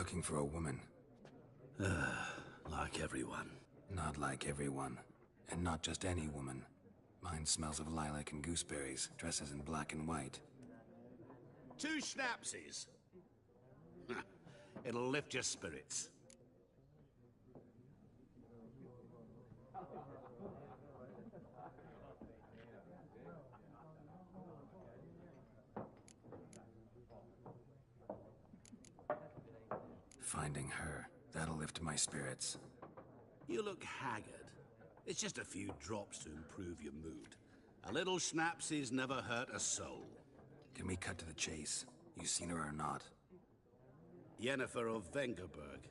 Looking for a woman. Like everyone. Not like everyone. And not just any woman. Mine smells of lilac and gooseberries, dresses in black and white. 2 schnapsies. It'll lift your spirits. Finding her, that'll lift my spirits. You look haggard. It's just a few drops to improve your mood. A little schnapsies never hurt a soul. Can we cut to the chase? You seen her or not? Yennefer of Vengerberg.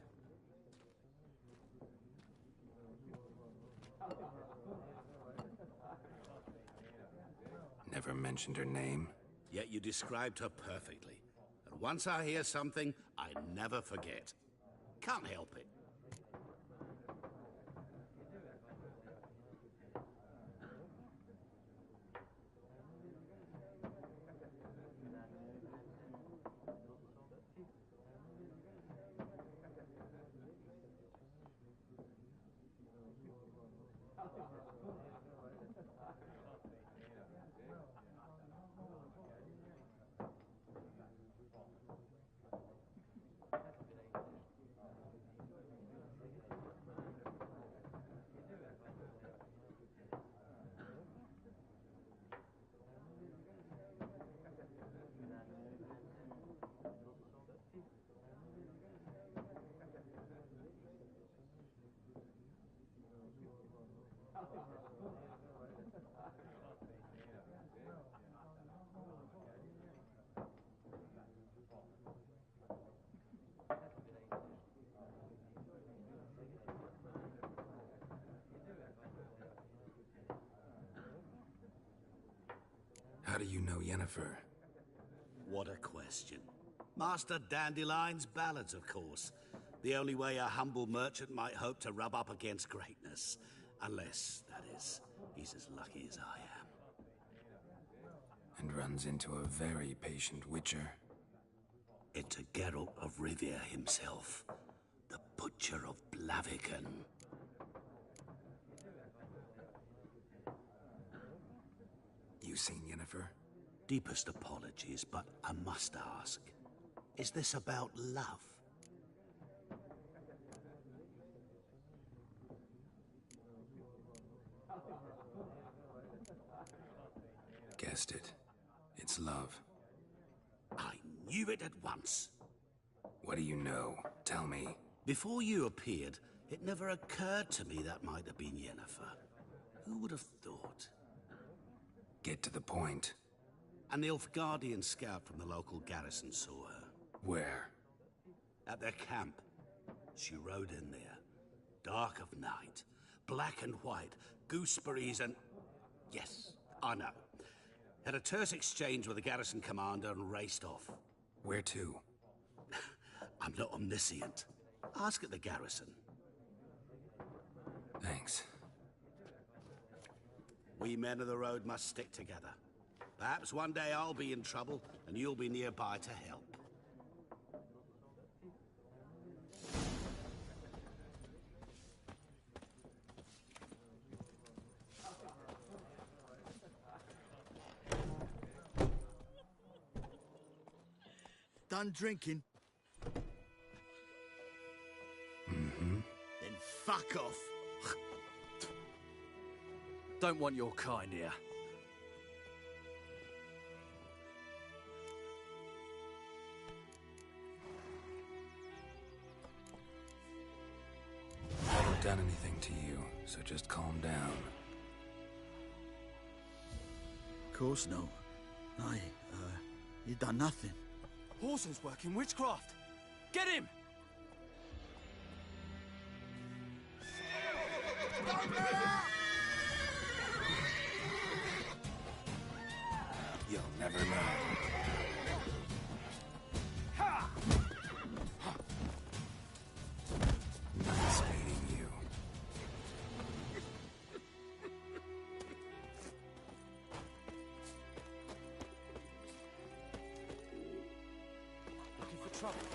Never mentioned her name. Yet you described her perfectly. And once I hear something, I never forget. Can't help it. How do you know Yennefer? What a question. Master Dandelion's ballads, of course. The only way a humble merchant might hope to rub up against greatness. Unless, that is, he's as lucky as I am. And runs into a very patient witcher. Into Geralt of Rivia himself. The Butcher of Blaviken. You seen Yennefer? Deepest apologies, but I must ask. Is this about love? Guessed it. It's love. I knew it at once. What do you know? Tell me. Before you appeared, it never occurred to me that might have been Yennefer. Who would have thought? Get to the point. An Nilfgaardian scout from the local garrison saw her. Where? At their camp. She rode in there. Dark of night. Black and white. Gooseberries and... Yes, I know. Had a terse exchange with the garrison commander and raced off. Where to? I'm not omniscient. Ask at the garrison. Thanks. We men of the road must stick together. Perhaps one day I'll be in trouble, and you'll be nearby to help. Done drinking? Mm-hmm. Then fuck off. Don't want your kind here. Haven't done anything to you, so just calm down. Of course no. You done nothing. Horson's working witchcraft. Get him! You'll never know. Nice meeting you. Looking for trouble.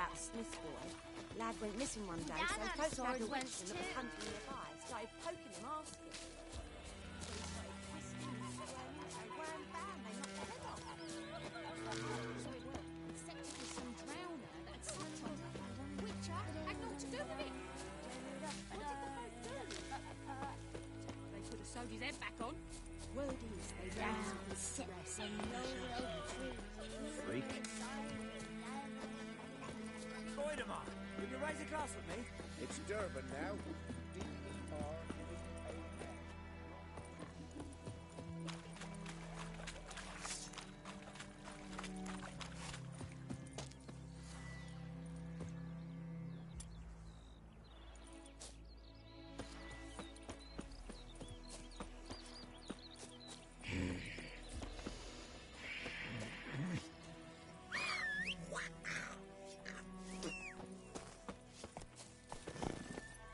about a Smith boy. Lad went missing one day, so folks had a witch that was hunting nearby. Started poking him, asking. So he started twisting him, they weren't found, they knocked the head off. So it worked, except it was some drowner that had slept on it. Witcher had naught to do with it. What did the folk do? They could have sewed his head back on. Word is they down the steps and roll over trees. Freak. Voidemar, will you raise a glass with me? It's Durban now. D-E-R-B-A-N.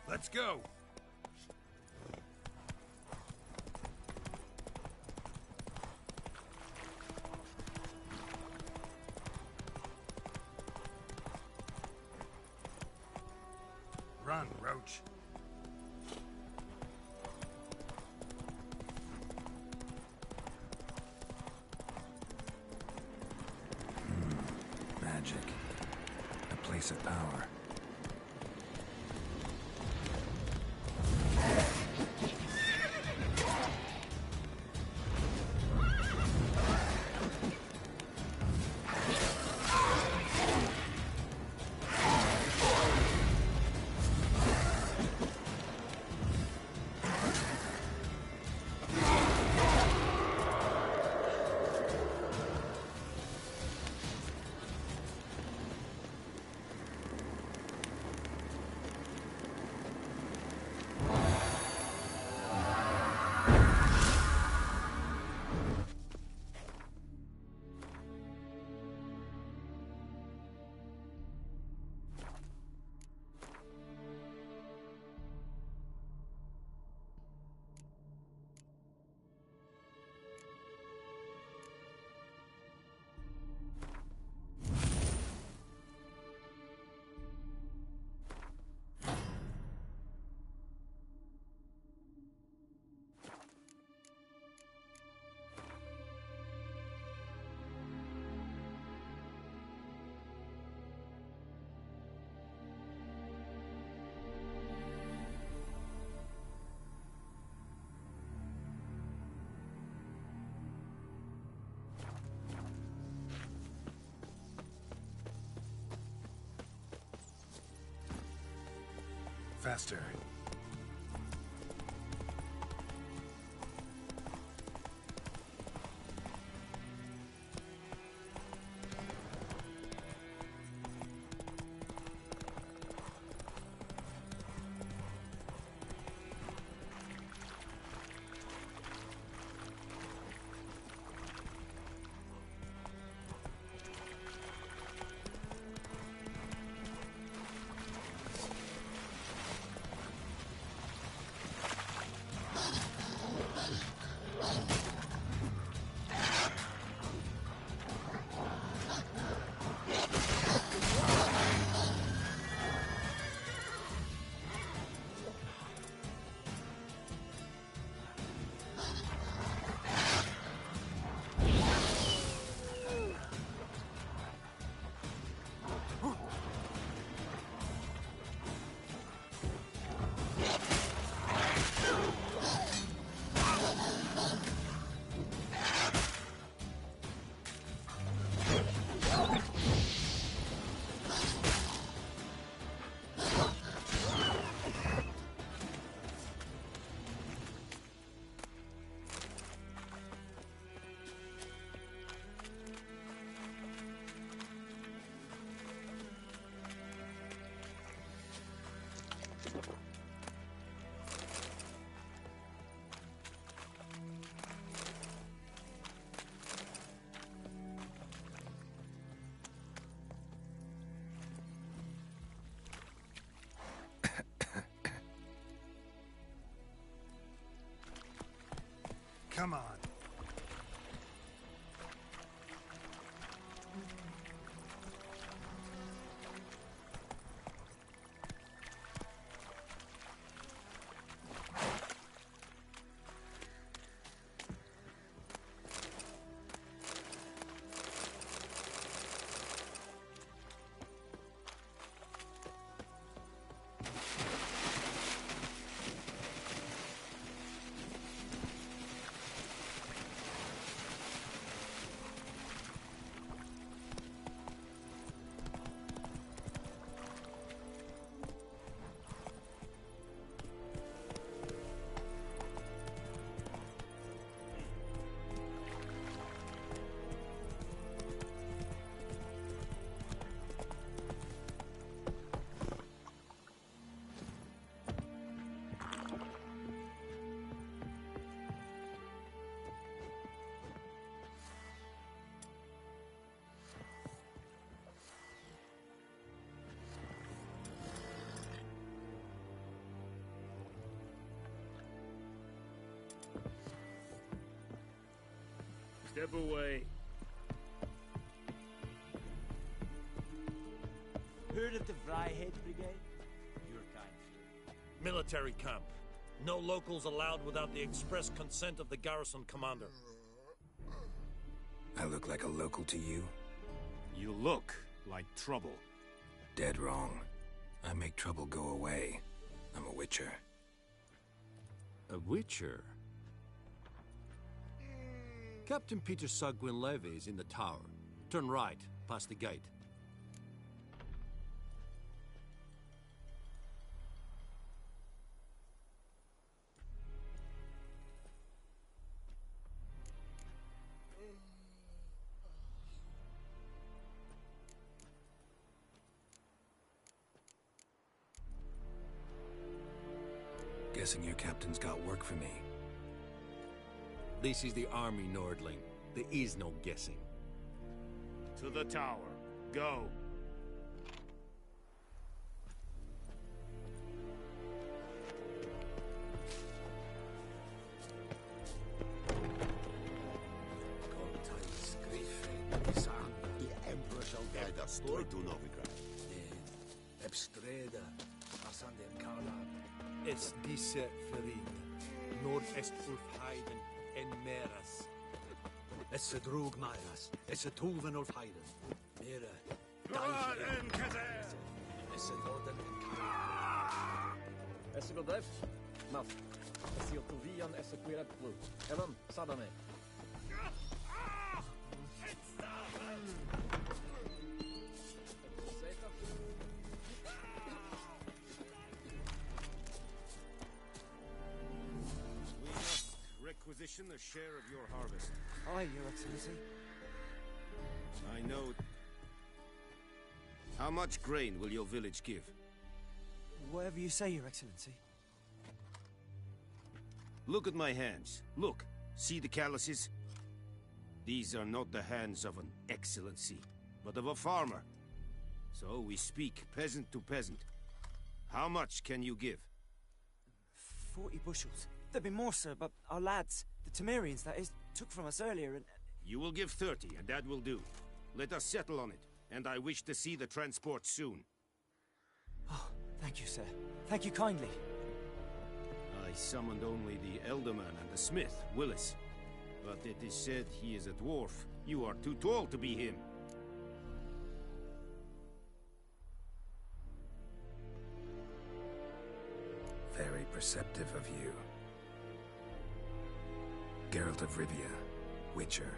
Let's go. Run, Roach. Magic. A place of power. Faster. Come on. Step away. Heard of the Vryhead Brigade? Your kind, sir. Military camp. No locals allowed without the express consent of the garrison commander. I look like a local to you? You look like trouble. Dead wrong. I make trouble go away. I'm a witcher. A witcher? Captain Peter Sagwin Levy is in the tower. Turn right, past the gate. Guessing your captain's got work for me. This is the army, Nordling. There is no guessing. To the tower. Go. The Emperor shall guide us straight to Novigrad. Ebstreda, Asande Karlab. Es diese Ferid. Nord-est Ulfheiden en Meras. Esse drog Myras, esse Tuven of Heiden. Mera, Run, Kazer! esse Norden Esse godef, mas esse otovian esse querat blu. Evan, sadame. We must requisition a share of your harvest. Aye, Your Excellency. I know. How much grain will your village give? Whatever you say, Your Excellency. Look at my hands. Look. See the calluses? These are not the hands of an excellency, but of a farmer. So we speak peasant to peasant. How much can you give? 40 bushels. There'd be more, sir, but our lads, the Temerians, that is, took from us earlier and... You will give 30, and that will do. Let us settle on it, and I wish to see the transport soon. Oh, thank you, sir. Thank you kindly. I summoned only the Elderman and the smith, Willis. But it is said he is a dwarf. You are too tall to be him. Very perceptive of you. Geralt of Rivia, Witcher.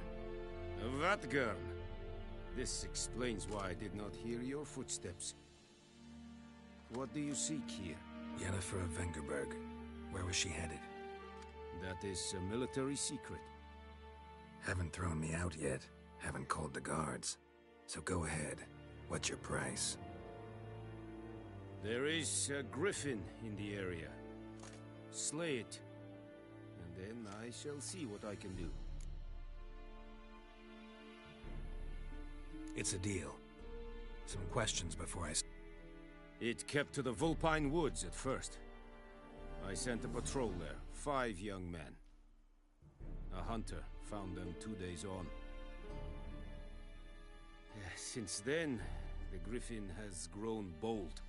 Vatgern. This explains why I did not hear your footsteps. What do you seek here? Yennefer of Vengerberg. Where was she headed? That is a military secret. Haven't thrown me out yet. Haven't called the guards. So go ahead. What's your price? There is a griffin in the area. Slay it. And then I shall see what I can do. It's a deal. Some questions before I... It kept to the Vulpine Woods at first. I sent a patrol there, 5 young men. A hunter found them 2 days on. Since then, the griffin has grown bold.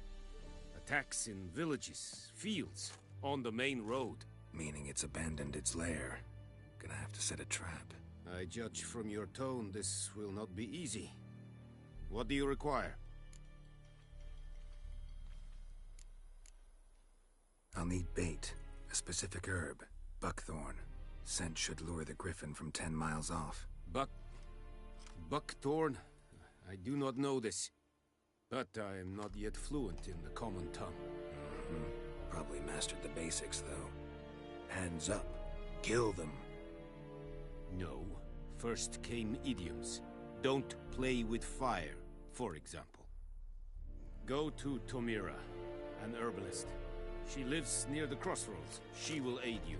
Attacks in villages, fields, on the main road. Meaning it's abandoned its lair. Gonna have to set a trap. I judge from your tone this will not be easy. What do you require? I'll need bait. A specific herb. Buckthorn. Scent should lure the griffin from 10 miles off. Buckthorn? I do not know this. But I am not yet fluent in the common tongue. Probably mastered the basics, though. Hands up. Kill them. No. First came idioms. Don't play with fire, for example. Go to Tomira, an herbalist. She lives near the crossroads. She will aid you.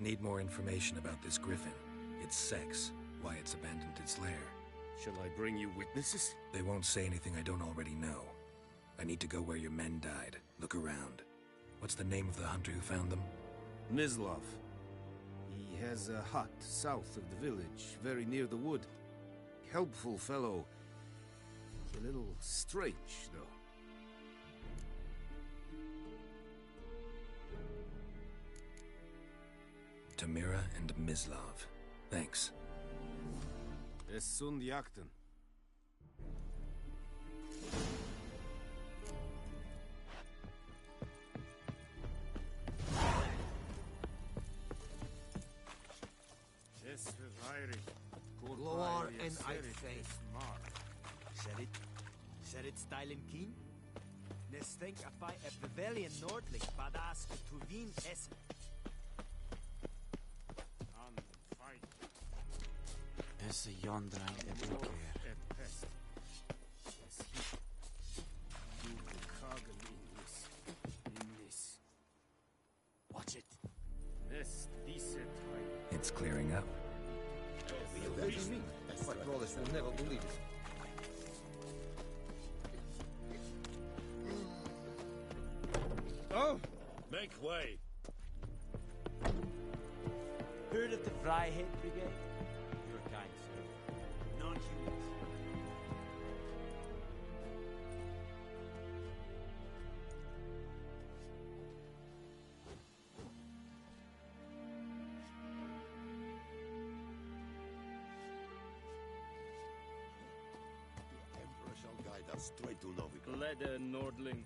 Need more information about this griffin. Its sex, why it's abandoned its lair. Shall I bring you witnesses? They won't say anything I don't already know. I need to go where your men died. Look around. What's the name of the hunter who found them? Mislov. He has a hut south of the village, very near the wood. Helpful fellow. A little strange, though. Tamira and Mislov. Thanks. Es sunt jakten. Loar and I think. Said it style and keen? Nes think if I a Bavarian Nordling badass to Wien essen. Esse Jondrein everywhere. Watch it. It's clearing up. Patrollers will never believe it. Oh! Make way! Heard of the Freiheit Brigade? You're kind, sir. Non-humans. The Emperor shall guide us straight to Novigrad. Leder, Nordling.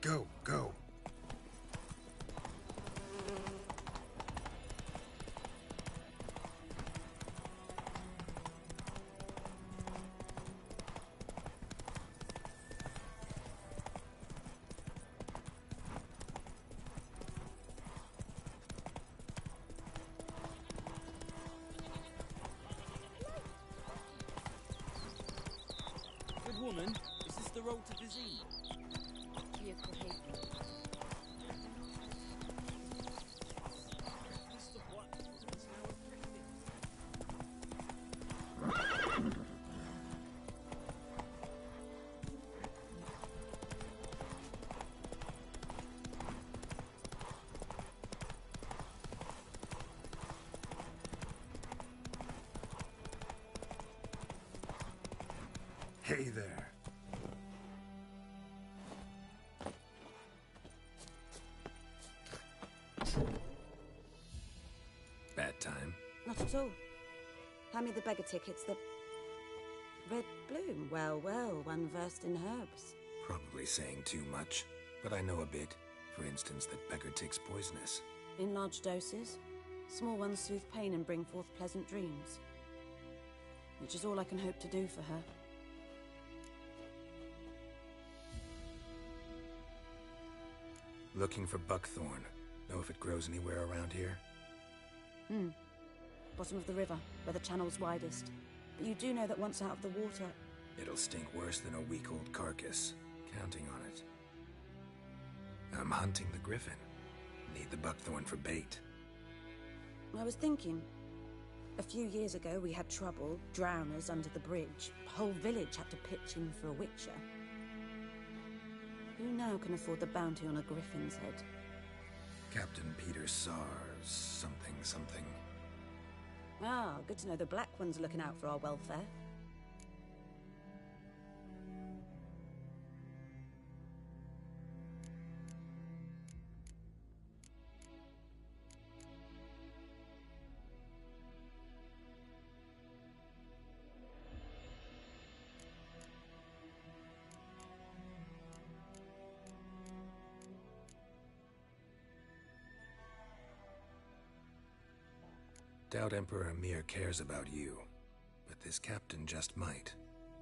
Go, go. Good woman, is this the road to disease? Hey there. Bad time? Not at all. Hand me the beggar tickets, the red bloom. Well, well, one versed in herbs. Probably saying too much, but I know a bit. For instance, that beggar tick's poisonous. In large doses. Small ones soothe pain and bring forth pleasant dreams. Which is all I can hope to do for her. Looking for buckthorn. Know if it grows anywhere around here? Bottom of the river, where the channel's widest. But you do know that once out of the water... It'll stink worse than a week-old carcass. Counting on it. I'm hunting the griffin. Need the buckthorn for bait. I was thinking... A few years ago, we had trouble, drowners under the bridge. The whole village had to pitch in for a witcher. Who now can afford the bounty on a griffin's head? Captain Peter Sars, something, something. Ah, good to know the Black One's looking out for our welfare. Doubt Emperor Amir cares about you, but this captain just might.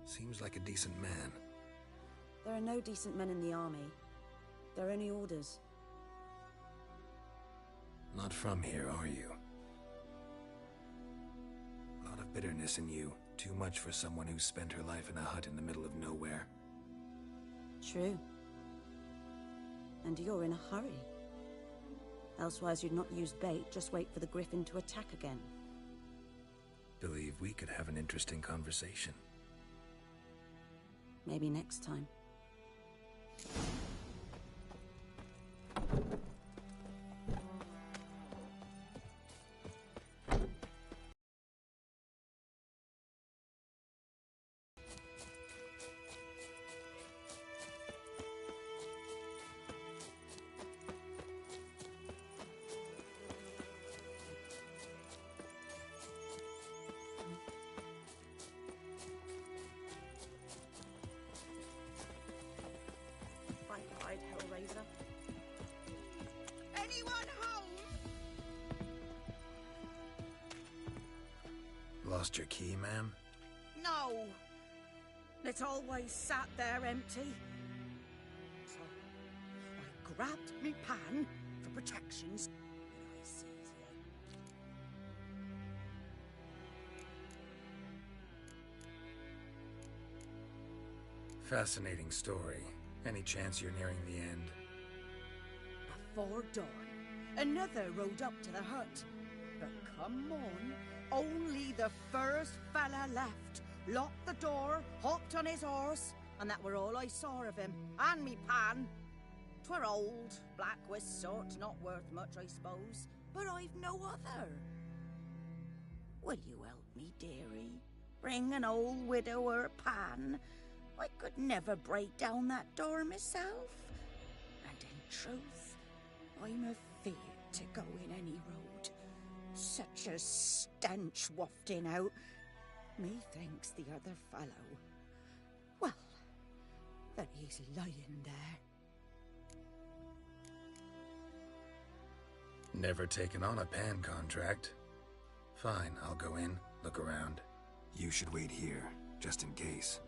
Seems like a decent man. There are no decent men in the army. There are only orders. Not from here, are you? A lot of bitterness in you. Too much for someone who's spent her life in a hut in the middle of nowhere. True. And you're in a hurry. Elsewise you'd not use bait, just wait for the griffin to attack again. Believe we could have an interesting conversation. Maybe next time. Anyone home? Lost your key, ma'am? No. It's always sat there empty. So I grabbed me pan for protections and I sees you. Fascinating story. Any chance you're nearing the end? Before dawn, another rode up to the hut. But come on, only the first fella left. Locked the door, hopped on his horse, and that were all I saw of him, and me pan. 'Twere old, black-wist sort, not worth much, I suppose, but I've no other. Will you help me, dearie? Bring an old widower a pan? I could never break down that door myself. And in truth, I'm afeard to go in any road. Such a stench wafting out. Methinks the other fellow, well, that he's lying there. Never taken on a pan contract. Fine, I'll go in, look around. You should wait here, just in case.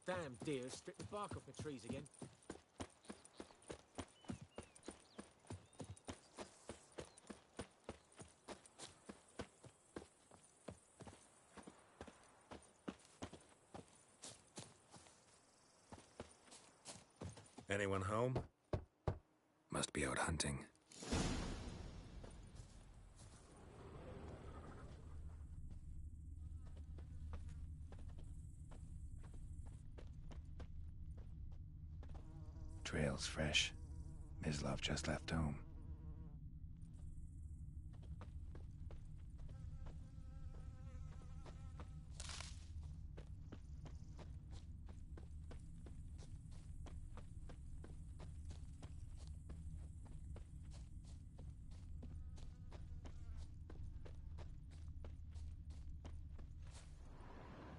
Damn deer stripped the bark off the trees again. Anyone home? Must be out hunting. smells fresh. Mislav just left home.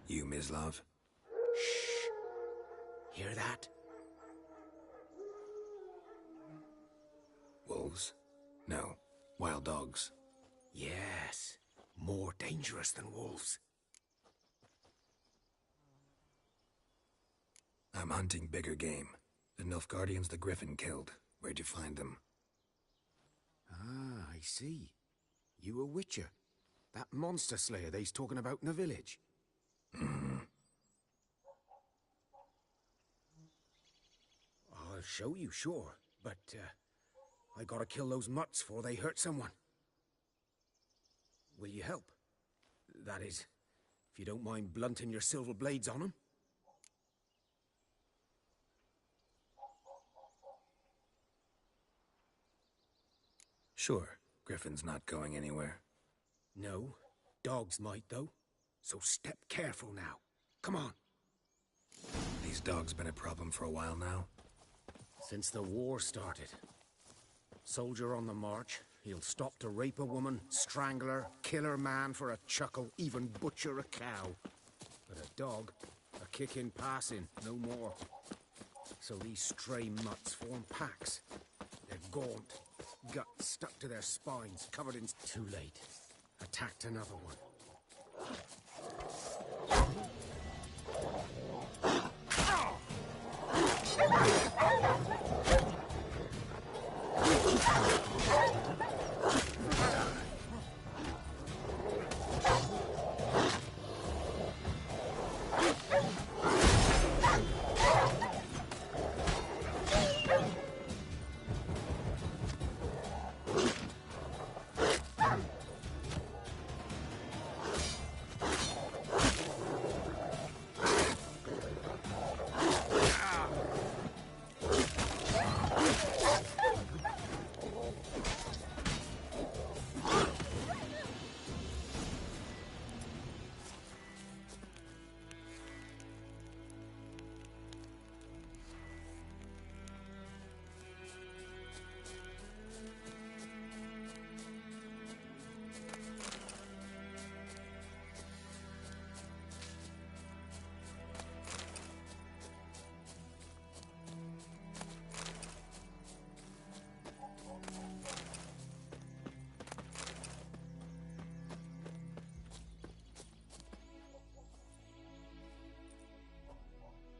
You, Mislav? Shh. Hear that? Wolves? No. Wild dogs. Yes. More dangerous than wolves. I'm hunting bigger game. The Nilfgaardians the Griffin killed. Where'd you find them? Ah, I see. You a Witcher. That monster slayer they's talking about in the village. I'll show you, sure. But, I gotta kill those mutts before they hurt someone. Will you help? That is, if you don't mind blunting your silver blades on them. Sure. Griffin's not going anywhere. No. Dogs might, though. So step careful now. Come on. These dogs been a problem for a while now? Since the war started. Soldier on the march, he'll stop to rape a woman, strangle her, kill her man for a chuckle, even butcher a cow. But a dog, a kick in passing, no more. So these stray mutts form packs. They're gaunt, guts stuck to their spines, covered in... Too late. Attacked another one.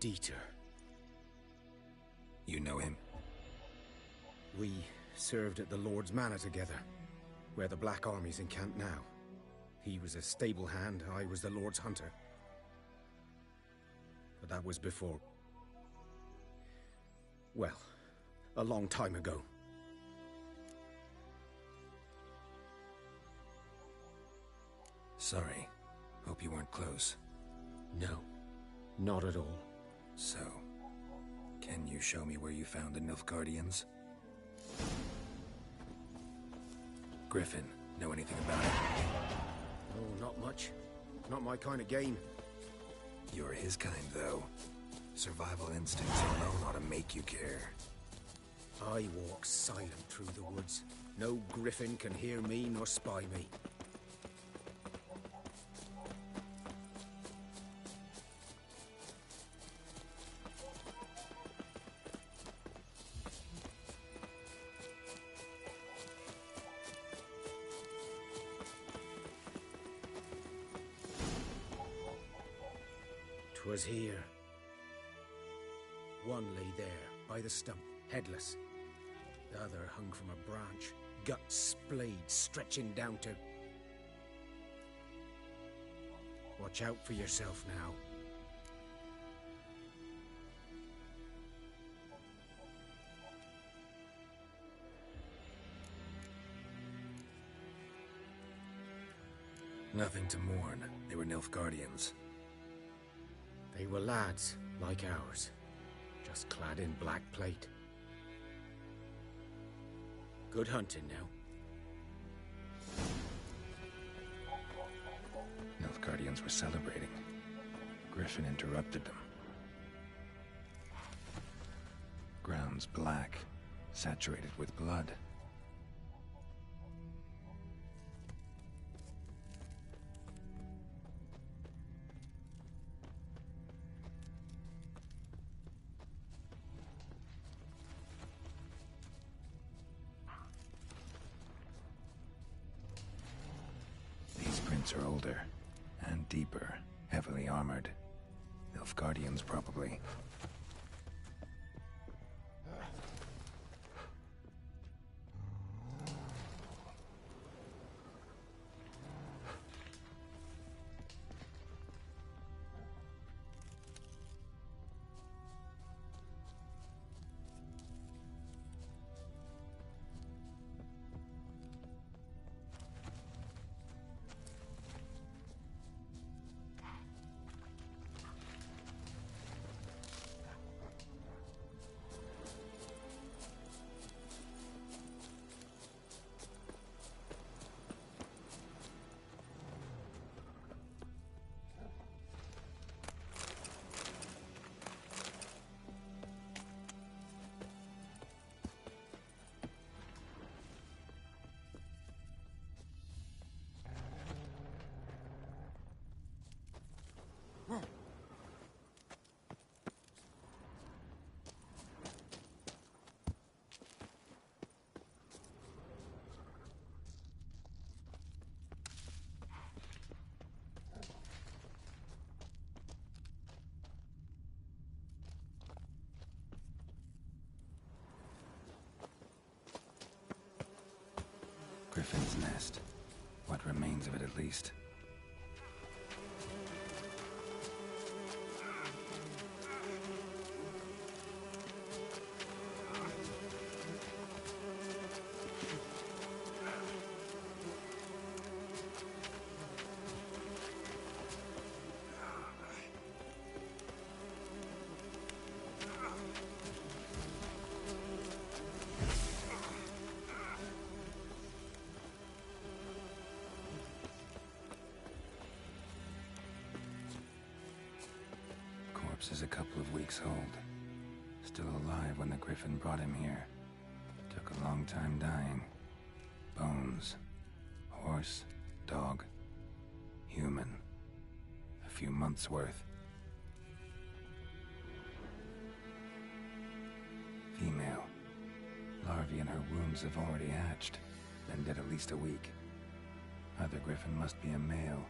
Dieter. You know him? We served at the Lord's Manor together, where the Black Army's encamped now. He was a stable hand, I was the Lord's hunter. But that was before... well, a long time ago. Sorry. Hope you weren't close. No, not at all. So, can you show me where you found the Nilfgaardians? Griffin, know anything about it? Oh, not much. Not my kind of game. You're his kind, though. Survival instincts alone ought to make you care. I walk silent through the woods. No griffin can hear me nor spy me. Was here. One lay there, by the stump, headless. The other hung from a branch, guts splayed, stretching down to... Watch out for yourself now. Nothing to mourn. They were Nilfgaardians. They were lads, like ours, just clad in black plate. Good hunting now. Nilfgaardians were celebrating. Griffin interrupted them. Ground's black, saturated with blood. These prints are older and deeper, heavily armored. Nilfgaardians, probably. Griffin's nest. What remains of it, at least. Corpse is a couple of weeks old. Still alive when the Griffin brought him here. Took a long time dying. Bones. Horse. Dog. Human. A few months' worth. Female. Larvae in her wounds have already hatched. Been dead at least a week. Other Griffin must be a male.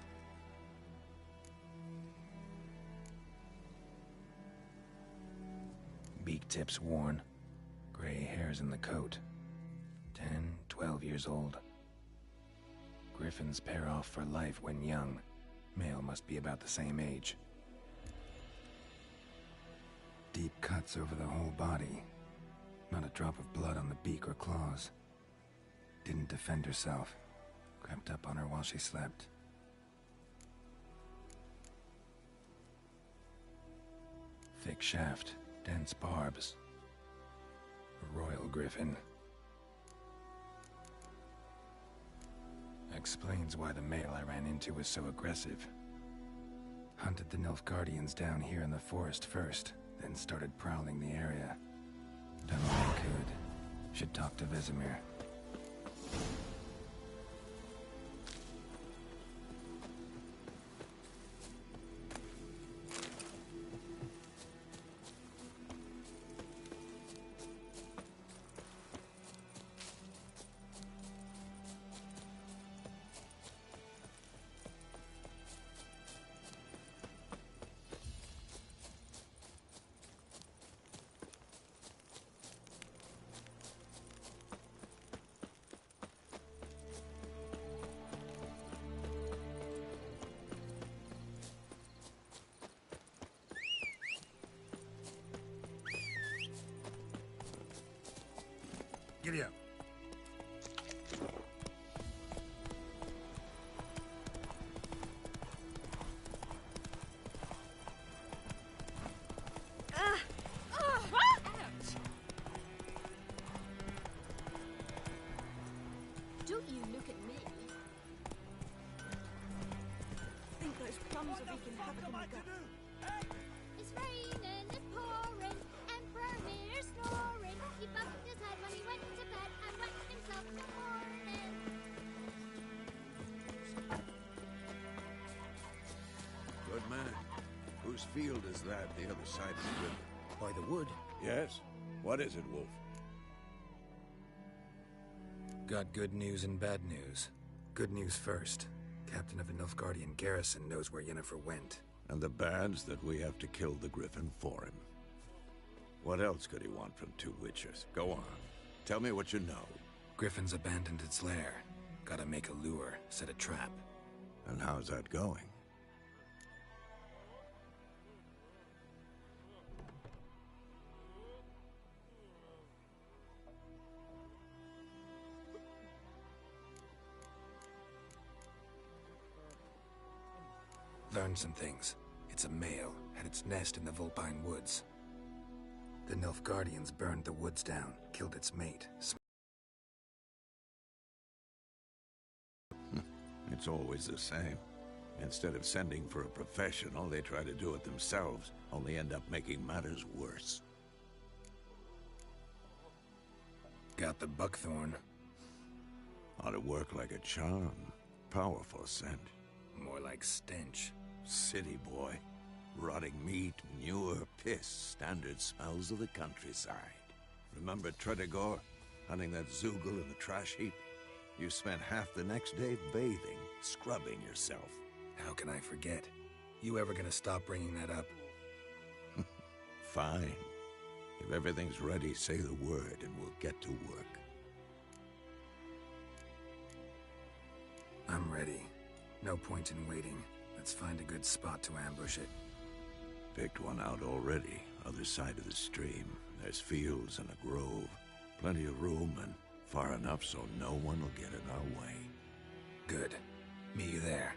Beak tips worn. Gray hairs in the coat. 10, 12 years old. Griffins pair off for life when young. Male must be about the same age. Deep cuts over the whole body. Not a drop of blood on the beak or claws. Didn't defend herself. Crept up on her while she slept. Thick shaft. Dense barbs. A royal griffin. Explains why the male I ran into was so aggressive. Hunted the Nilfgaardians down here in the forest first, then started prowling the area. Done what I could. Should talk to Vesemir. Giddy up. Don't you look at me. Think those plums are wreaking havoc in the gut. It's raining, it's pouring, Emperor Mir snoring. He bumped his head when he went to bed and whacked himself in the morning. Good man. Whose field is that, the other side of the river? By the wood? Yes. What is it, Wolf? Got good news and bad news. Good news first. Captain of the Nilfgaardian garrison knows where Yennefer went. And the bad's that we have to kill the Griffin for him. What else could he want from 2 Witchers? Go on. Tell me what you know. Griffin's abandoned its lair. Gotta make a lure, set a trap. And how's that going? Learned some things. It's a male, had its nest in the Vulpine Woods. The Nilfgaardians burned the woods down, killed its mate. It's always the same. Instead of sending for a professional, they try to do it themselves, only end up making matters worse. Got the buckthorn. Ought to work like a charm. Powerful scent. More like stench. City boy. Rotting meat, manure, piss, standard smells of the countryside. Remember Tredegor? Hunting that Zoogle in the trash heap? You spent half the next day bathing, scrubbing yourself. How can I forget? You ever gonna stop bringing that up? Fine. If everything's ready, say the word and we'll get to work. I'm ready. No point in waiting. Let's find a good spot to ambush it. Picked one out already, other side of the stream. There's fields and a grove. Plenty of room and far enough so no one will get in our way. Good. Meet you there.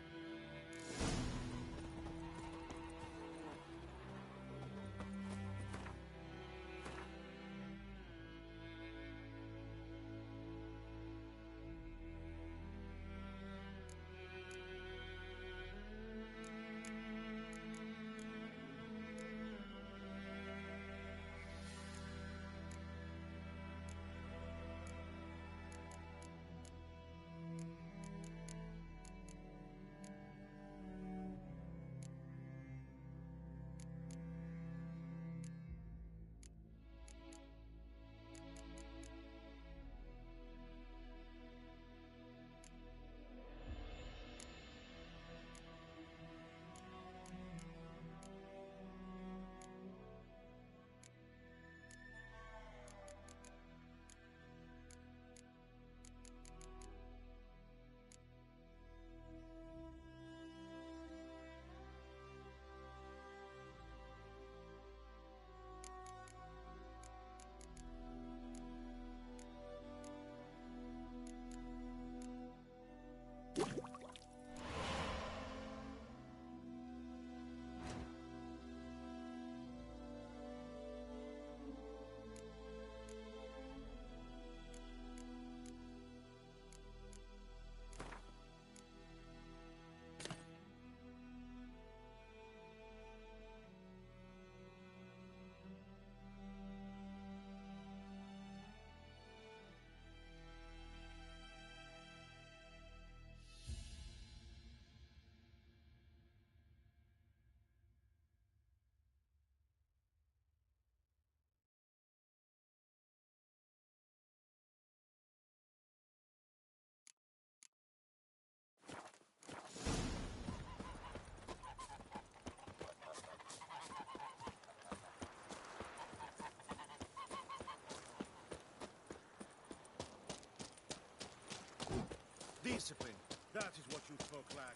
Discipline. That is what you folk lack.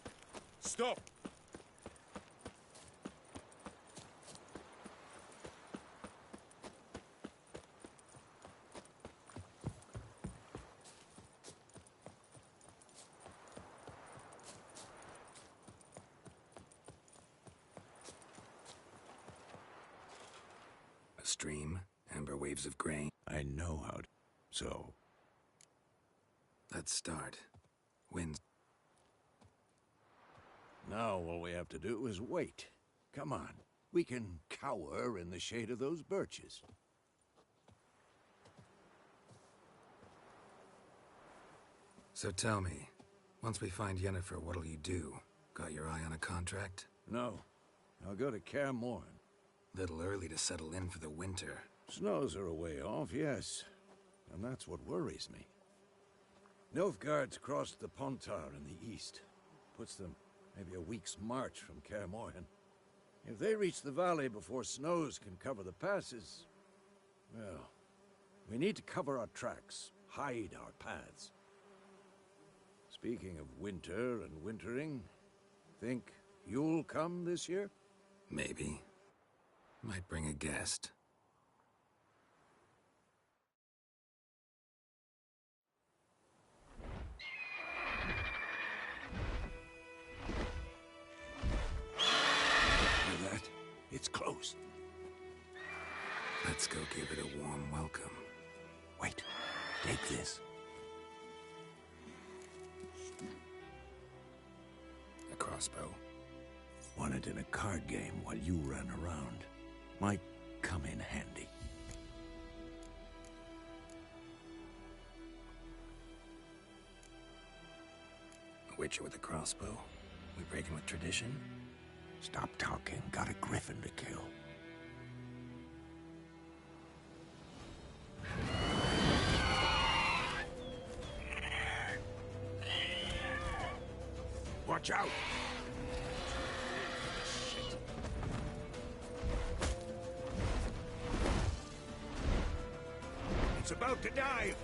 Stop! A stream, amber waves of grain. I know how to... So... Let's start. Wind's... Now all we have to do is wait. Come on. We can cower in the shade of those birches. So tell me, once we find Yennefer, what'll you do? Got your eye on a contract? No. I'll go to Kaer Morhen. Little early to settle in for the winter. Snows are a way off, yes. And that's what worries me. Nilfgaard's crossed the Pontar in the east. Puts them maybe a week's march from Kaer Morhen. If they reach the valley before snows can cover the passes, well, we need to cover our tracks, hide our paths. Speaking of winter and wintering, think you'll come this year? Maybe. Might bring a guest. Hear that? It's close. Let's go give it a warm welcome. Wait, take this. A crossbow. Won it in a card game while you ran around. Might come in handy. A witcher with a crossbow. We breaking with tradition? Stop talking. Got a griffin to kill. Watch out! It's about to dive!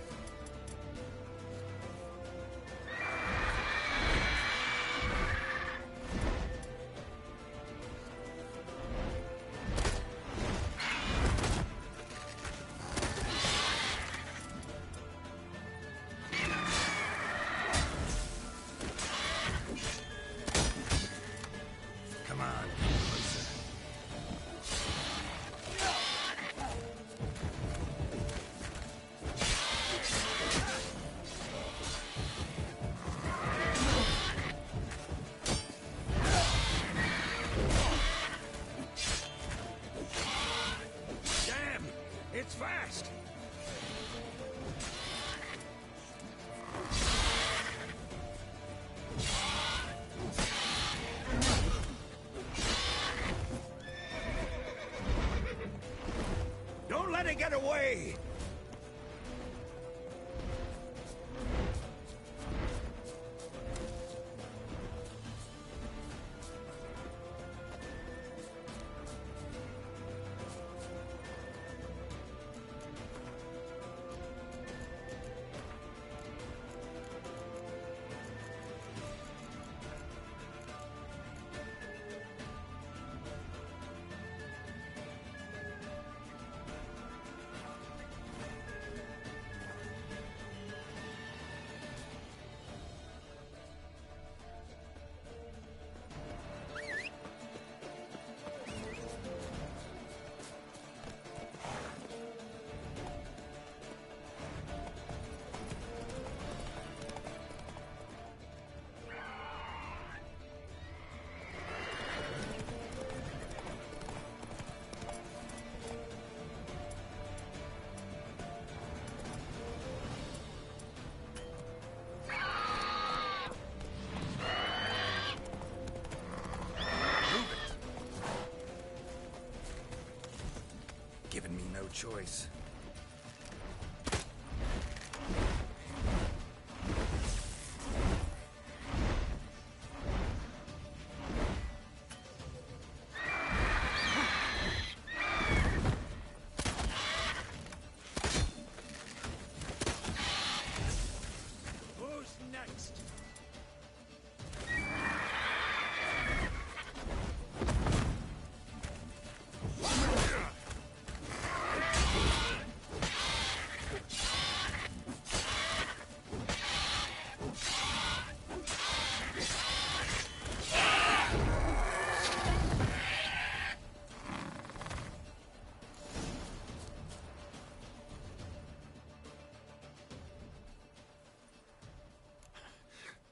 Come on, closer. Damn! It's fast! Don't let it get away! Giving me no choice. Who's next?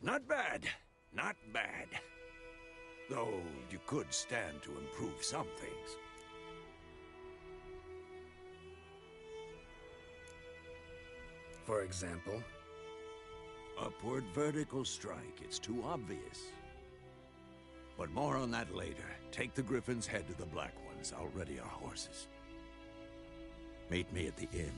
Not bad. Not bad. Though you could stand to improve some things. For example? Upward vertical strike. It's too obvious. But more on that later. Take the Griffin's head to the Black Ones. I'll ready our horses. Meet me at the inn.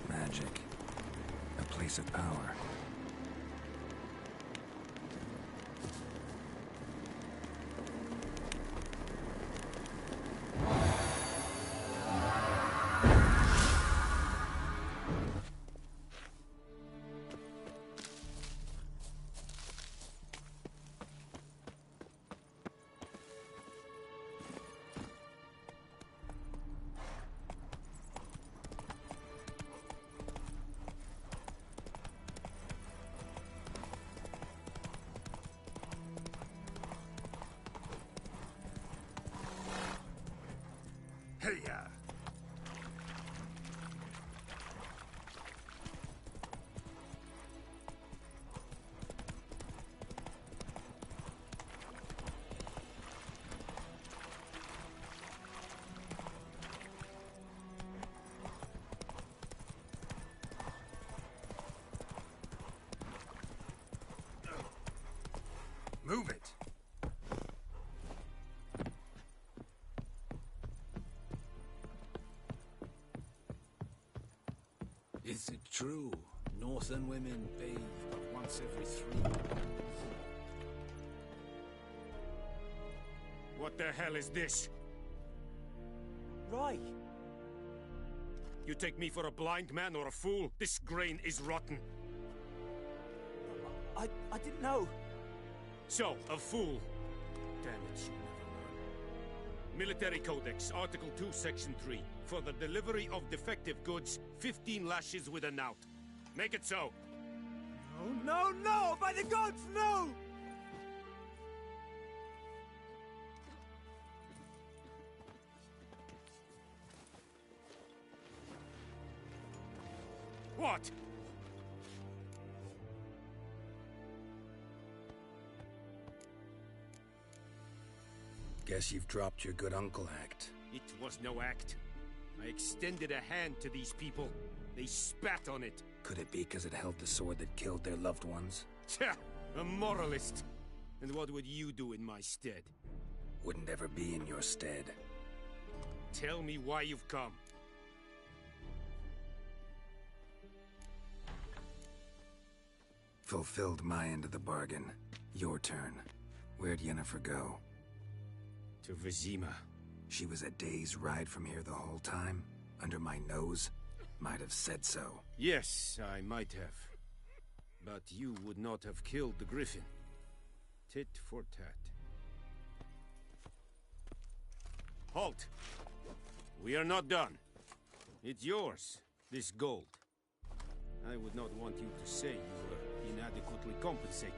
Magic. A place of power. Hey-ya! Move it! Is it true? Northern women bathe once every 3 months. What the hell is this? Right. You take me for a blind man or a fool? This grain is rotten. I didn't know. So, a fool. Damn it, you never learn. Military Codex, Article 2, Section 3. For the delivery of defective goods, 15 lashes with a knout. Make it so. No, no, no! By the gods, no! What? Guess you've dropped your good uncle act. It was no act. I extended a hand to these people. They spat on it. Could it be because it held the sword that killed their loved ones? Tja, a moralist. And what would you do in my stead? Wouldn't ever be in your stead. Tell me why you've come. Fulfilled my end of the bargain. Your turn. Where'd Yennefer go? To Vizima. She was a day's ride from here the whole time? Under my nose? Might have said so. Yes, I might have. But you would not have killed the Griffin. Tit for tat. Halt! We are not done. It's yours, this gold. I would not want you to say you were inadequately compensated.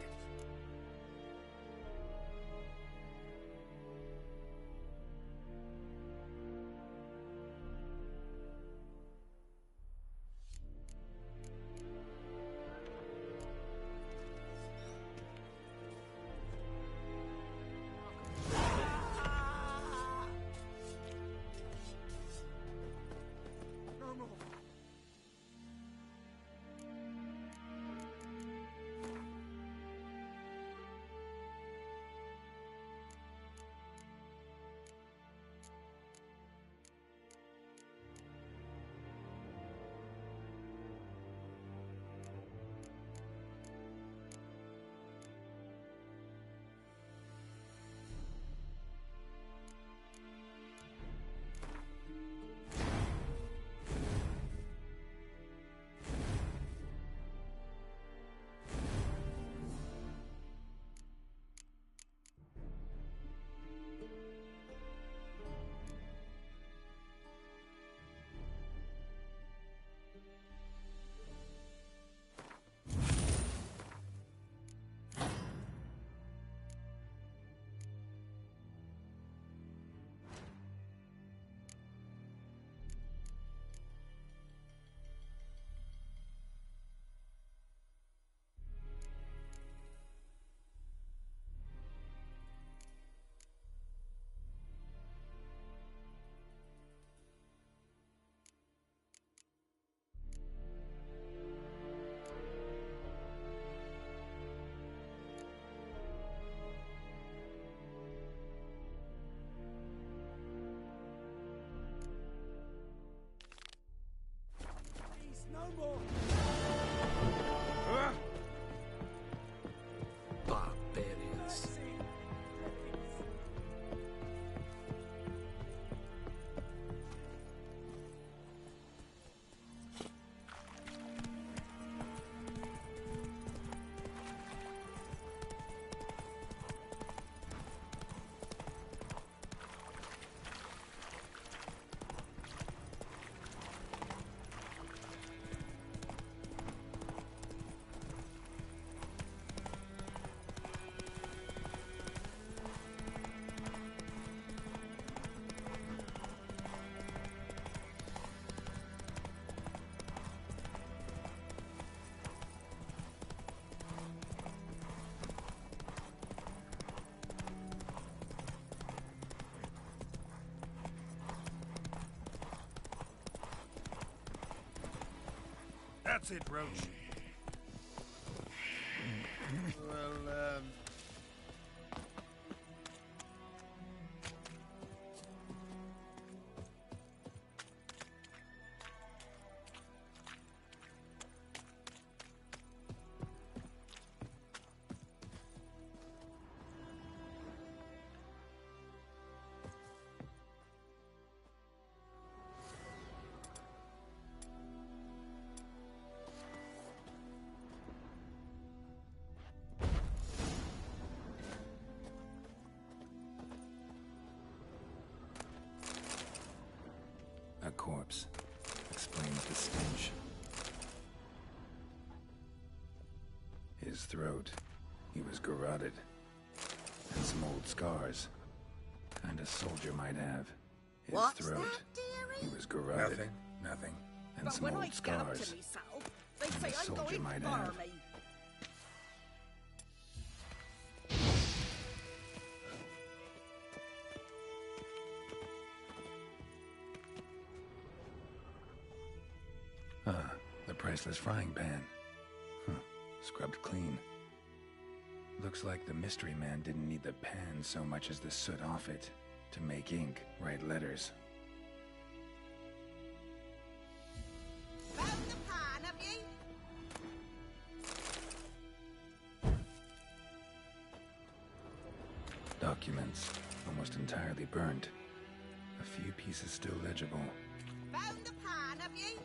What's it, Roach? Well, A corpse explains the stench. His throat, he was garroted. And some old scars. Kind a soldier might have. His What's throat, that, dearie? he was garroted. nothing. And But some when I old get up scars. to myself, they And say a I'm soldier going might have. barmy. The priceless frying pan. Scrubbed clean. Looks like the mystery man didn't need the pan so much as the soot off it to make ink, write letters. Found the pan, have you? Documents, almost entirely burnt. A few pieces still legible. Found the pan, have you?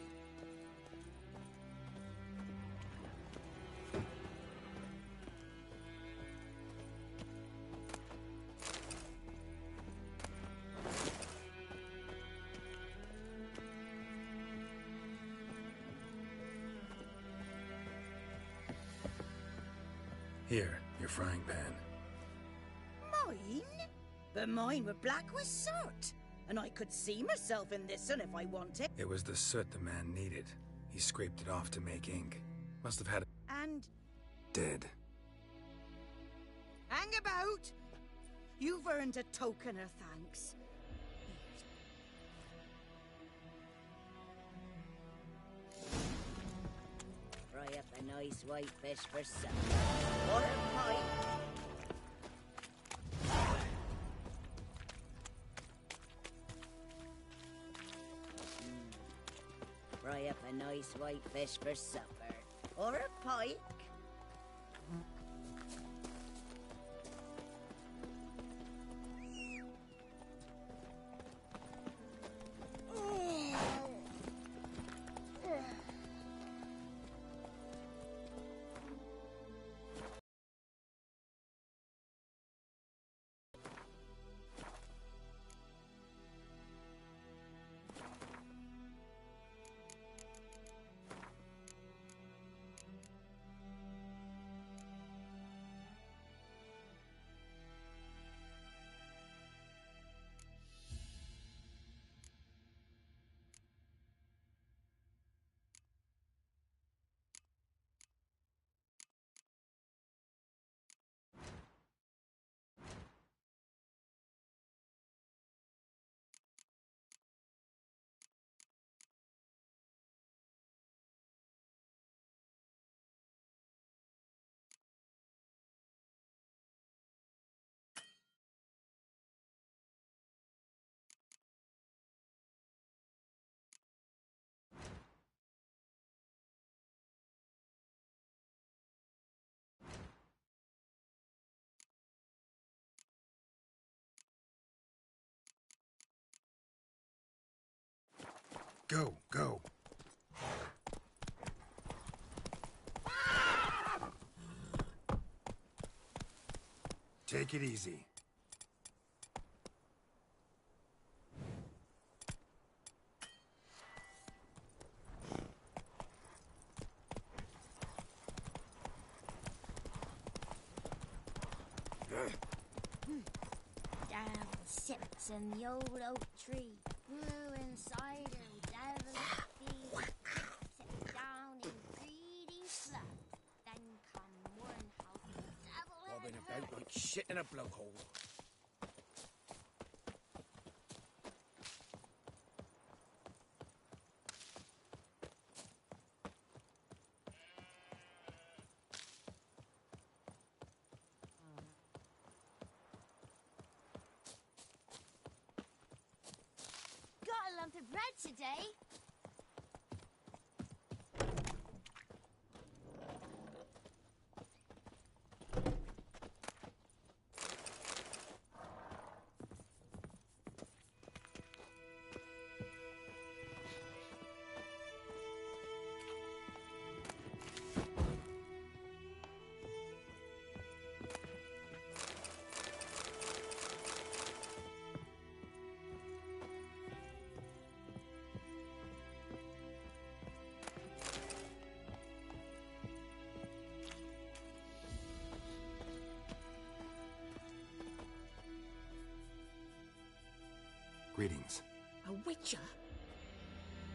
Here, your frying pan. Mine? But mine were black with soot. And I could see myself in this one if I wanted. It was the soot the man needed. He scraped it off to make ink. Must have had it And dead. hang about. You've earned a token of thanks. Fry up a nice white fish for supper. Or a pie. Fry up a nice white fish for supper. Or a pike. Go, go. Take it easy. Down sits in the old oak tree, grew inside her devil feet. Sit down in greedy fluff, then come one how the devil Bobbing about like shit in a blowhole. of bread today. Greetings. A witcher?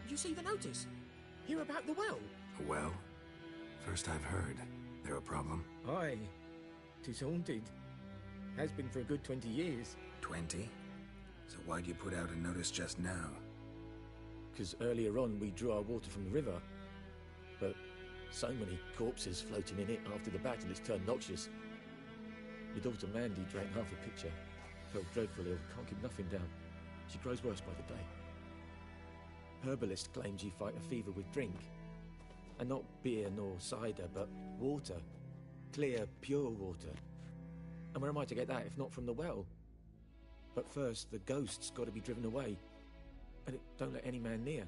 You see the notice? Hear about the well? A well? First I've heard. There a problem? Aye. 'Tis haunted. Has been for a good 20 years. 20? So why'd you put out a notice just now? 'Cause earlier on we drew our water from the river. But so many corpses floating in it after the battle it's turned noxious. Your daughter Mandy drank half a pitcher. Felt dreadful ill, can't keep nothing down. She grows worse by the day. Herbalist claims you fight a fever with drink. And not beer nor cider, but water. Clear, pure water. And where am I to get that if not from the well? But first, the ghost's got to be driven away. And it don't let any man near.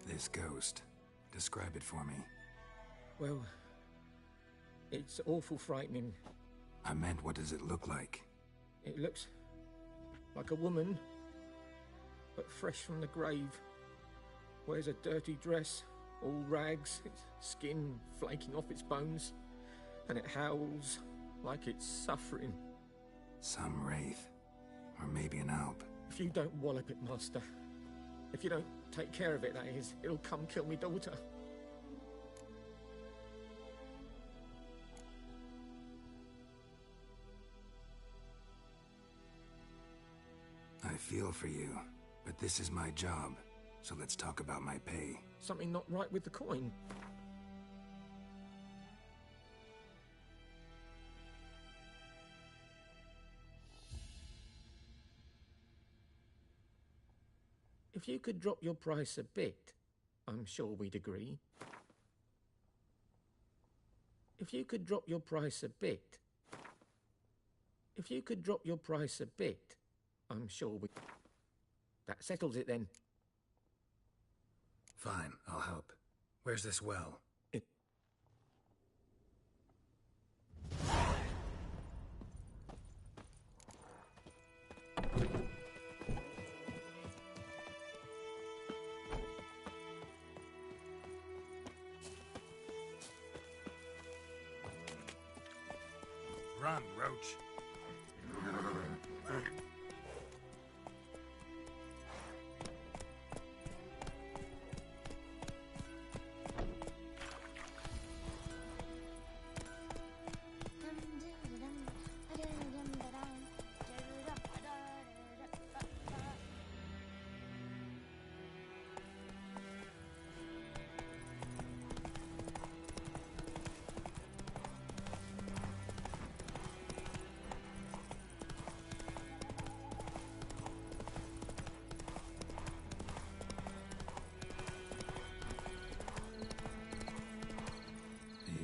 This ghost. Describe it for me. Well, it's awful frightening. I meant, what does it look like? It looks like a woman, but fresh from the grave. Wears a dirty dress, all rags, its skin flaking off its bones, and it howls like it's suffering. Some wraith. Or maybe an alp. If you don't wallop it, Master, if you don't take care of it, that is, it'll come kill me daughter. I feel for you, but this is my job, so let's talk about my pay. Something not right with the coin. If you could drop your price a bit, I'm sure we'd agree. If you could drop your price a bit. If you could drop your price a bit, I'm sure we... That settles it then. Fine, I'll help. Where's this well? Run, Roach.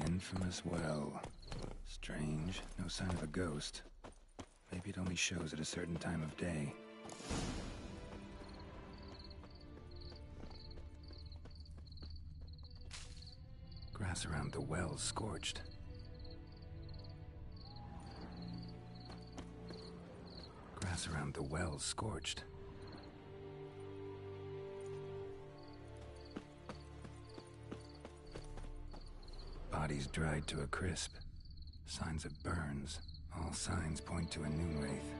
Infamous well. Strange. No sign of a ghost. Maybe it only shows at a certain time of day. Grass around the well scorched. Grass around the well scorched. Bodies dried to a crisp. Signs of burns. All signs point to a noon wraith.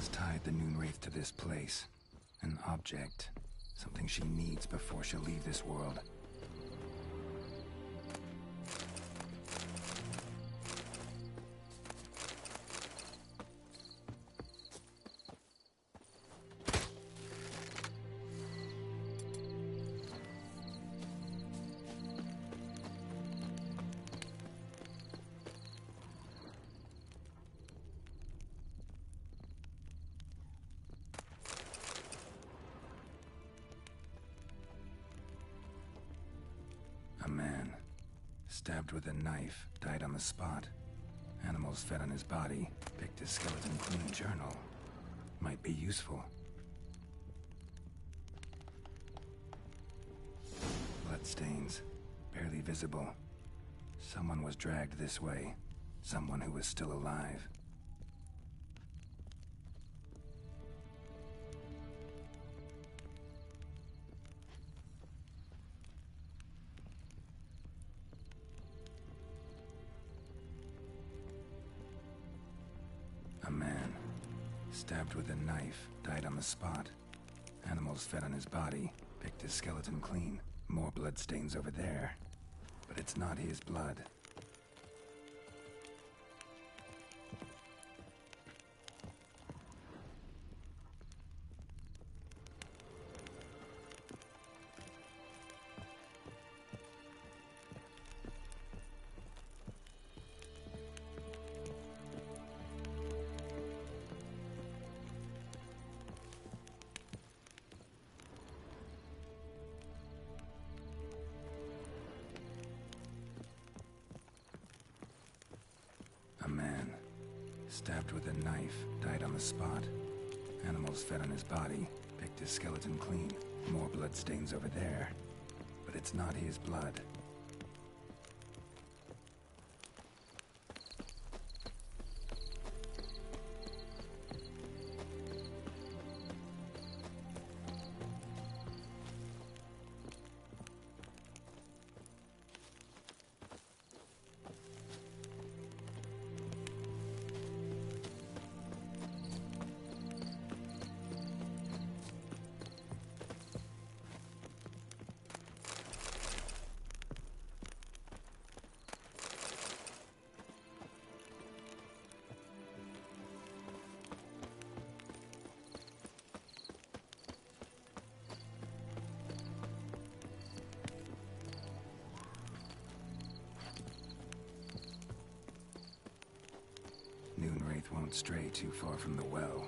Someone's tied the Noonwraith to this place. An object. Something she needs before she'll leave this world. A man, stabbed with a knife, died on the spot. Animals fed on his body, picked his skeleton clean journal. Might be useful. Bloodstains, barely visible. Someone was dragged this way. Someone who was still alive. A man, stabbed with a knife, died on the spot. Animals fed on his body, picked his skeleton clean. More bloodstains over there. But it's not his blood. A man, stabbed with a knife, died on the spot. Animals fed on his body, picked his skeleton clean. More bloodstains over there. But it's not his blood. Noonwraith won't stray too far from the well.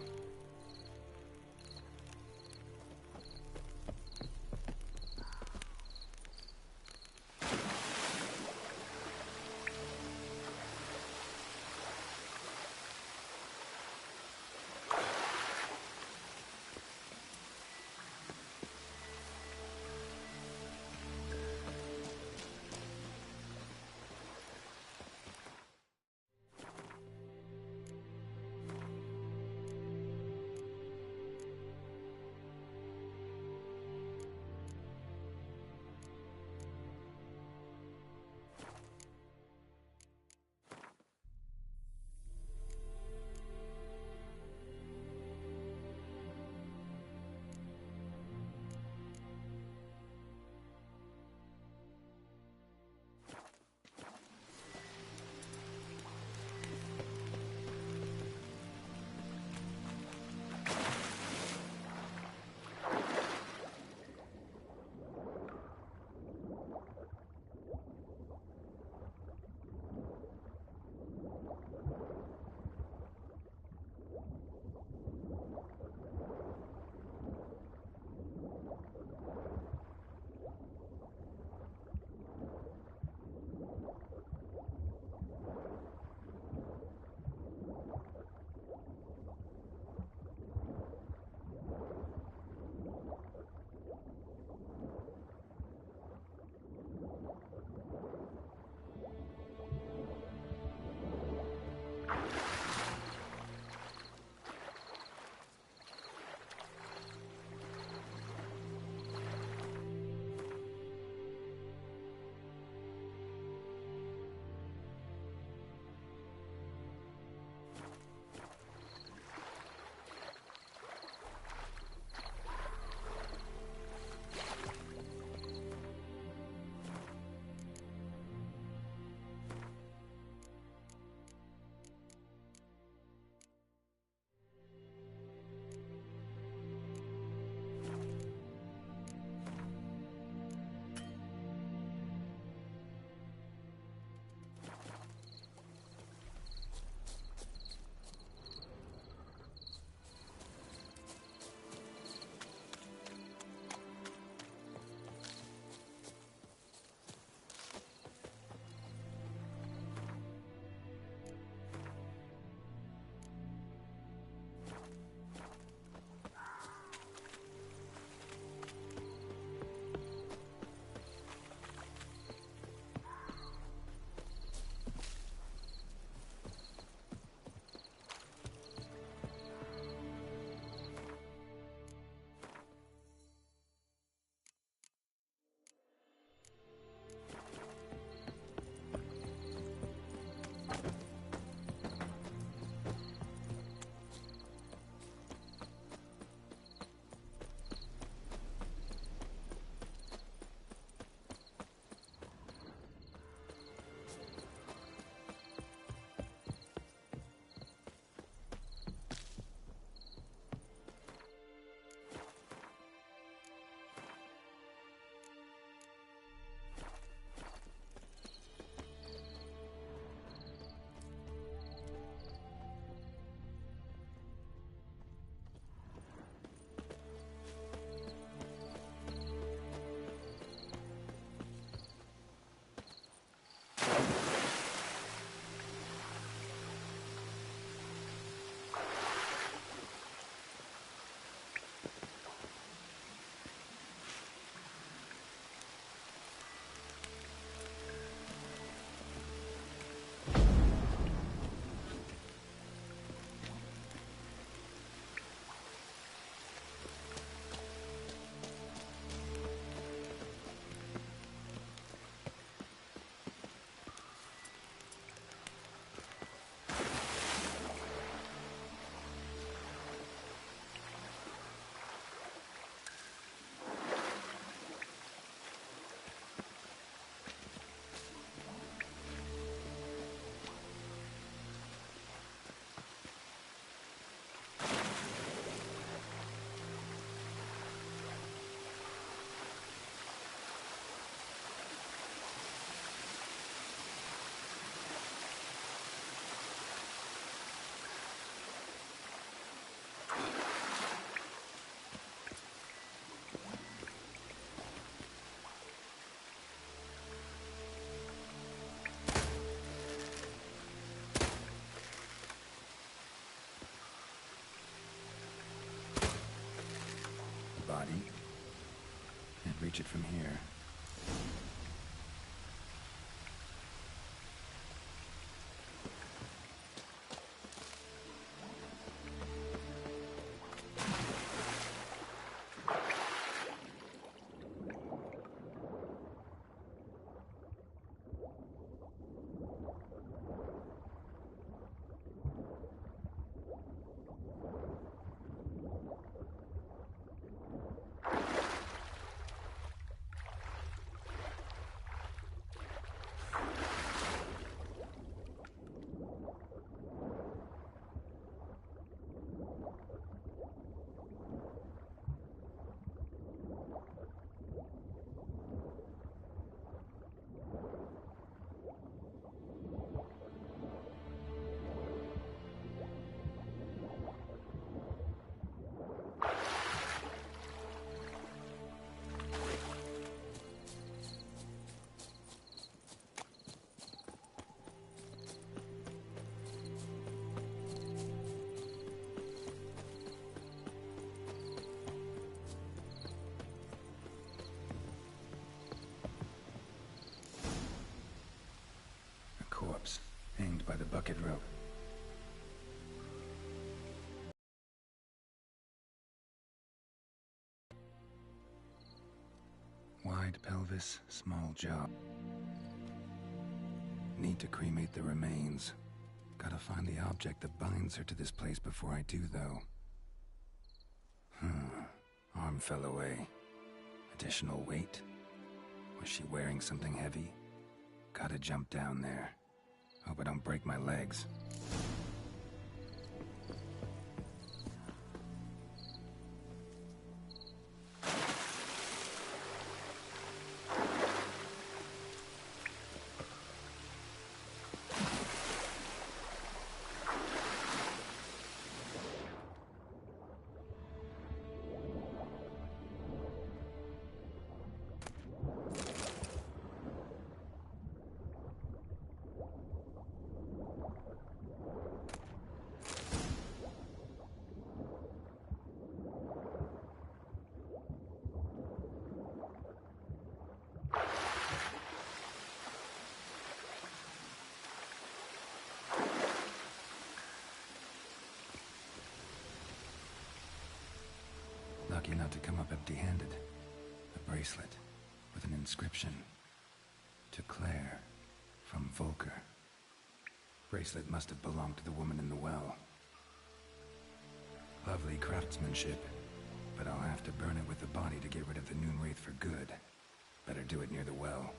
reach it from here. Corpse, hanged by the bucket rope. Wide pelvis, small jaw. Need to cremate the remains. Gotta find the object that binds her to this place before I do, though. Arm fell away. Additional weight? Was she wearing something heavy? Gotta jump down there. Hope I don't break my legs. Lucky not to come up empty-handed. A bracelet with an inscription. To Claire, from Volker. Bracelet must have belonged to the woman in the well. Lovely craftsmanship, but I'll have to burn it with the body to get rid of the Noon Wraith for good. Better do it near the well.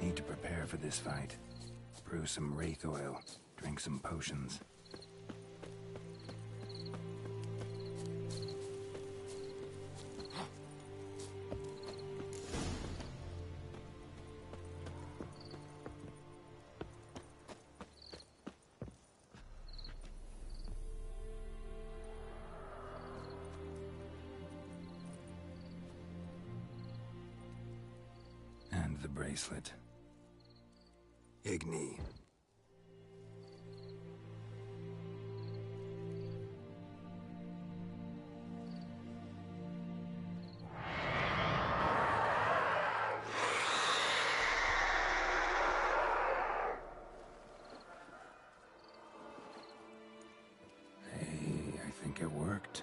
Need to prepare for this fight. Brew some wraith oil, drink some potions. And the bracelet. Igni. Hey, I think it worked.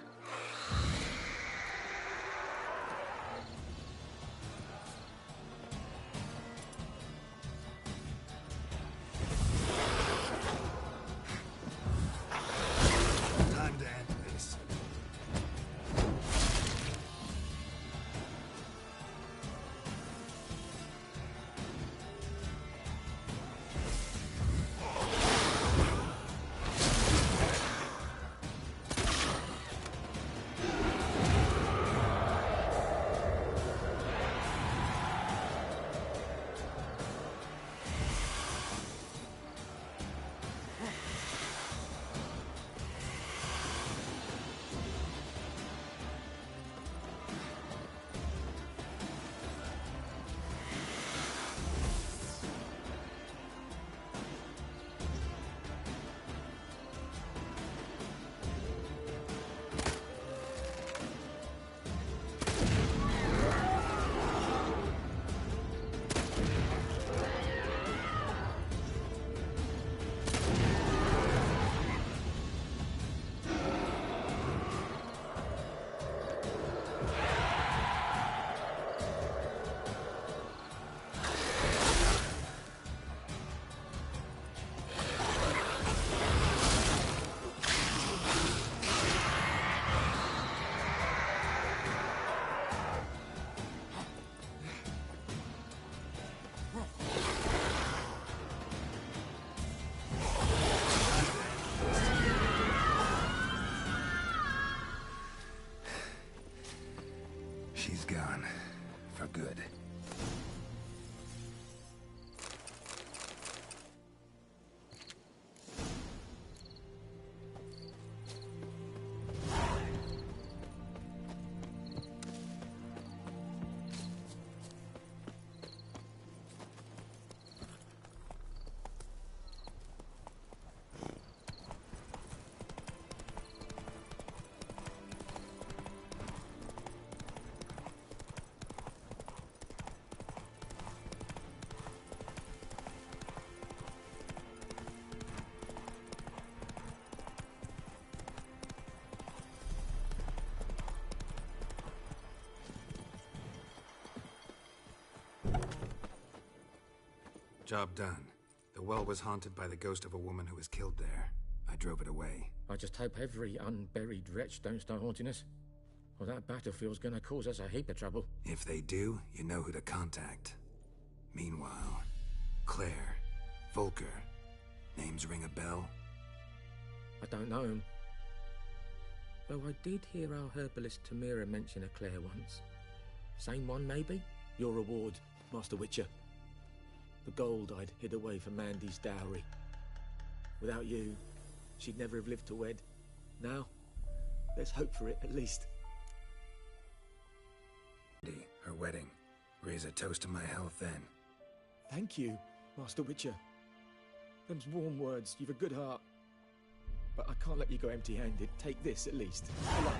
Time to end this. She's gone. For good. Job done. The well was haunted by the ghost of a woman who was killed there. I drove it away. I just hope every unburied wretch don't start haunting us. Well, that battlefield's gonna cause us a heap of trouble. If they do, you know who to contact. Meanwhile, Claire, Volker, names ring a bell? I don't know him. Though I did hear our herbalist Tamira mention a Claire once. Same one, maybe? Your reward, Master Witcher. The gold I'd hid away for Mandy's dowry. Without you, she'd never have lived to wed. Now, there's hope for it, at least. Her wedding. Raise a toast to my health then. Thank you, Master Witcher. Them's warm words. You've a good heart. But I can't let you go empty-handed. Take this, at least. Good luck.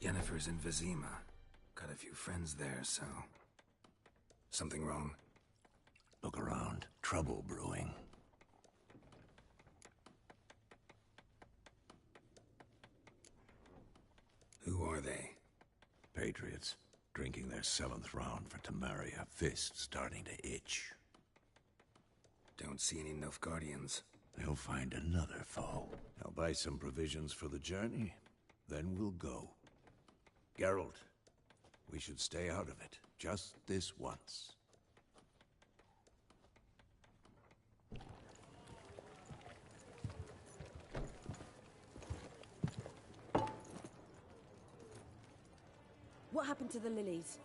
Yennefer's in Vizima. Got a few friends there, so... Something wrong? Look around. Trouble brewing. Who are they? Patriots. Drinking their 7th round for Temeria. Fist starting to itch. Don't see any Nilfgaardians. They'll find another foe. I'll buy some provisions for the journey. Then we'll go. Geralt, we should stay out of it. Just this once. What happened to the lilies?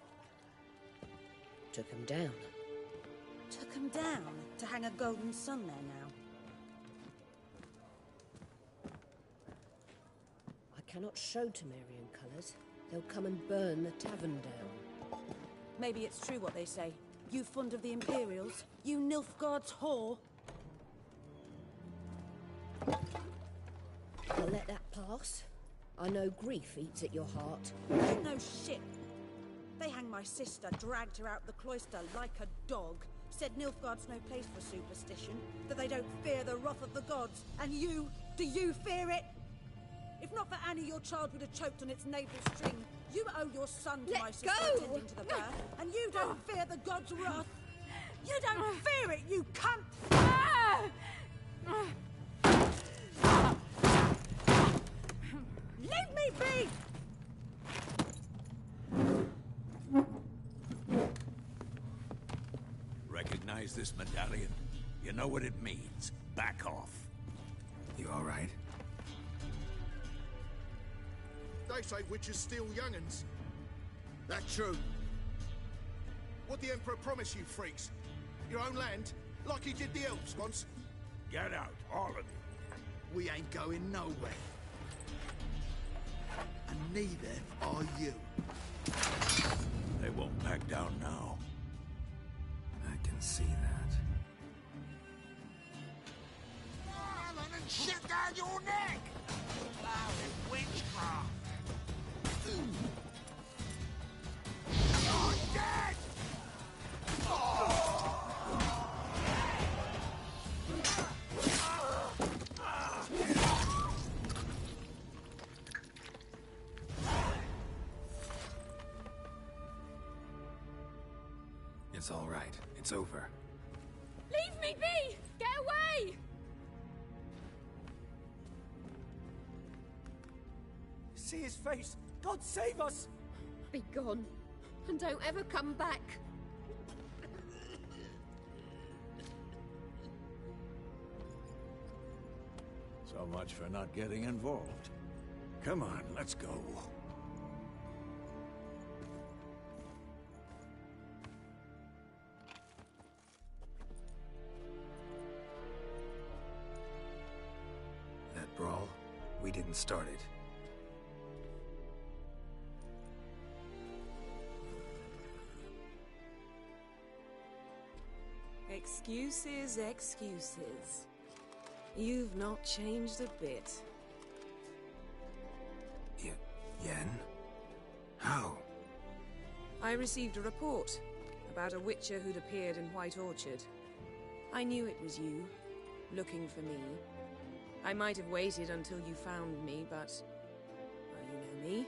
Took him down. Took them down to hang a golden sun there now. I cannot show Temerian colours. They'll come and burn the tavern down. Maybe it's true what they say. You fond of the Imperials? You Nilfgaard's whore? I'll let that pass. I know grief eats at your heart. You know shit. They hanged my sister, dragged her out the cloister like a dog. Said Nilfgaard's no place for superstition, that they don't fear the wrath of the gods. And you, do you fear it? If not for Annie, your child would have choked on its navel string. You owe your son to my sister attending to the birth, and you don't fear the gods' wrath. You don't fear it, you cunt! Leave me be! Recognize this medallion? You know what it means. Back off. You all right? They say witches steal young'uns. That true. What the Emperor promised you freaks? Your own land? Like he did the elves once? Get out, all of you. We ain't going nowhere. And neither are you. They won't back down now. I can see that. Island and shit down your neck! Oh, it's witchcraft! You're dead! It's all right. It's over. Leave me be! Get away! See his face! God save us! Be gone, and don't ever come back. So much for not getting involved. Come on, let's go. That brawl, we didn't start it. Excuses, excuses. You've not changed a bit. Yen? How? I received a report about a Witcher who'd appeared in White Orchard. I knew it was you, looking for me. I might have waited until you found me, but... well, you know me.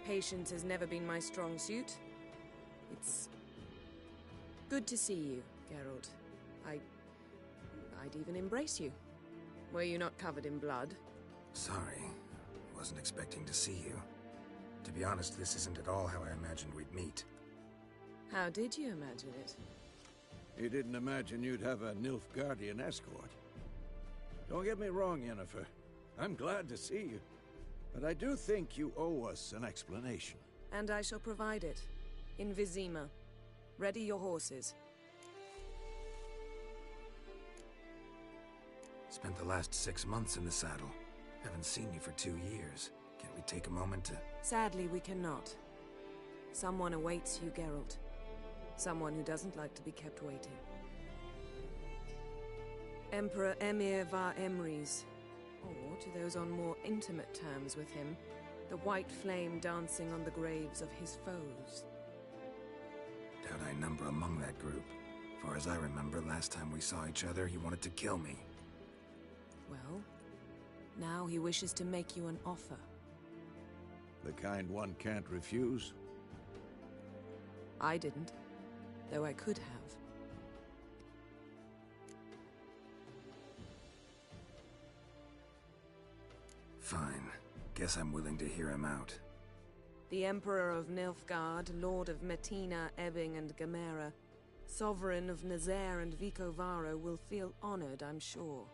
Patience has never been my strong suit. It's... good to see you, Geralt. I'd even embrace you. Were you not covered in blood? Sorry. Wasn't expecting to see you. To be honest, this isn't at all how I imagined we'd meet. How did you imagine it? You didn't imagine you'd have a Nilfgaardian escort. Don't get me wrong, Yennefer. I'm glad to see you. But I do think you owe us an explanation. And I shall provide it. In Vizima. Ready your horses. Spent the last 6 months in the saddle. Haven't seen you for 2 years. Can't we take a moment to... Sadly, we cannot. Someone awaits you, Geralt. Someone who doesn't like to be kept waiting. Emperor Emir var Emrys. Or, to those on more intimate terms with him, The white flame dancing on the graves of his foes. Doubt I number among that group. Far as I remember, last time we saw each other, he wanted to kill me. Well, now he wishes to make you an offer. The kind one can't refuse? I didn't, though I could have. Fine. Guess I'm willing to hear him out. The Emperor of Nilfgaard, Lord of Metina, Ebbing and Gamera, Sovereign of Nazaire and Vicovaro will feel honored, I'm sure.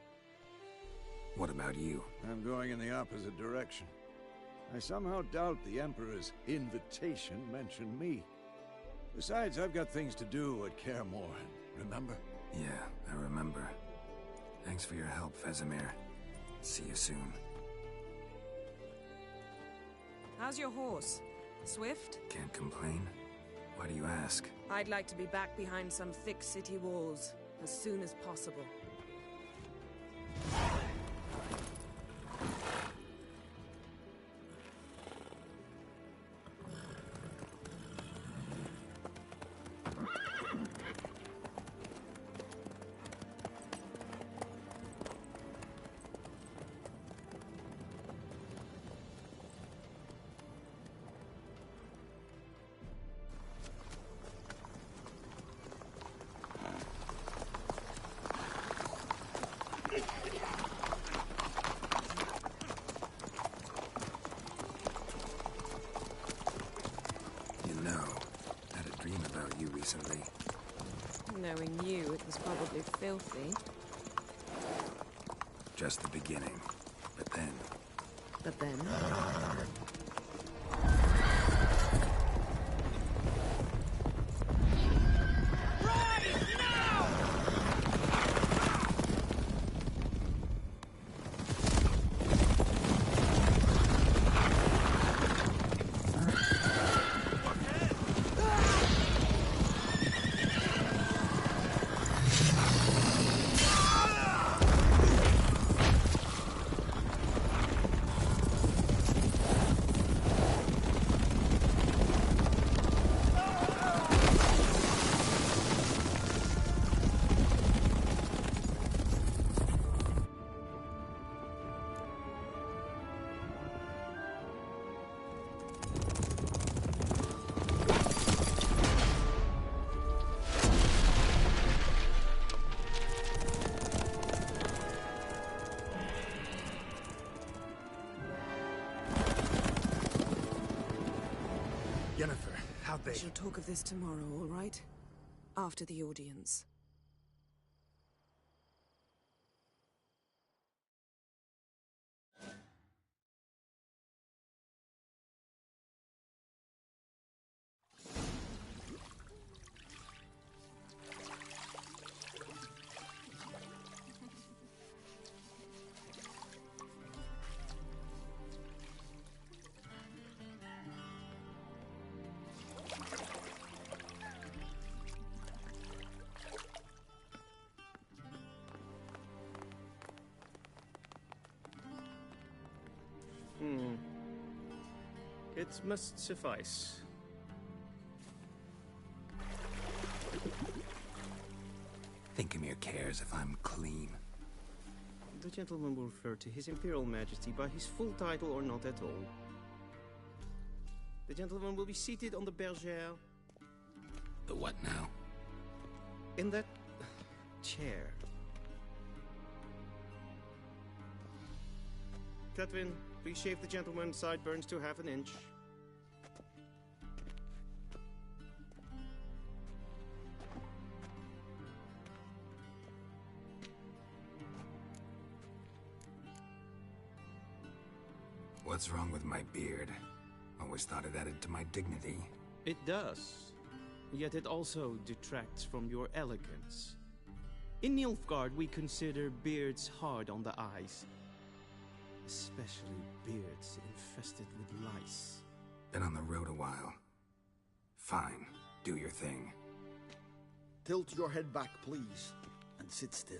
What about you? I'm going in the opposite direction. I somehow doubt the Emperor's invitation mentioned me. Besides, I've got things to do at Kaer Morhen, remember? Yeah, I remember. Thanks for your help, Vesemir. See you soon. How's your horse? Swift? Can't complain. Why do you ask? I'd like to be back behind some thick city walls as soon as possible. Recently. Knowing you, it was probably filthy. Just the beginning. But then... But then? How'd they... We shall talk of this tomorrow, all right? After the audience. It must suffice. Thinkemir cares if I'm clean. The gentleman will refer to His Imperial Majesty by his full title or not at all. The gentleman will be seated on the bergère. The what now? In that chair. Catwin, please shave the gentleman's sideburns to half an inch. What's wrong with my beard? Always thought it added to my dignity. It does. Yet it also detracts from your elegance. In Nilfgaard, we consider beards hard on the eyes. Especially beards infested with lice. Been on the road a while. Fine, do your thing. Tilt your head back, please, and sit still.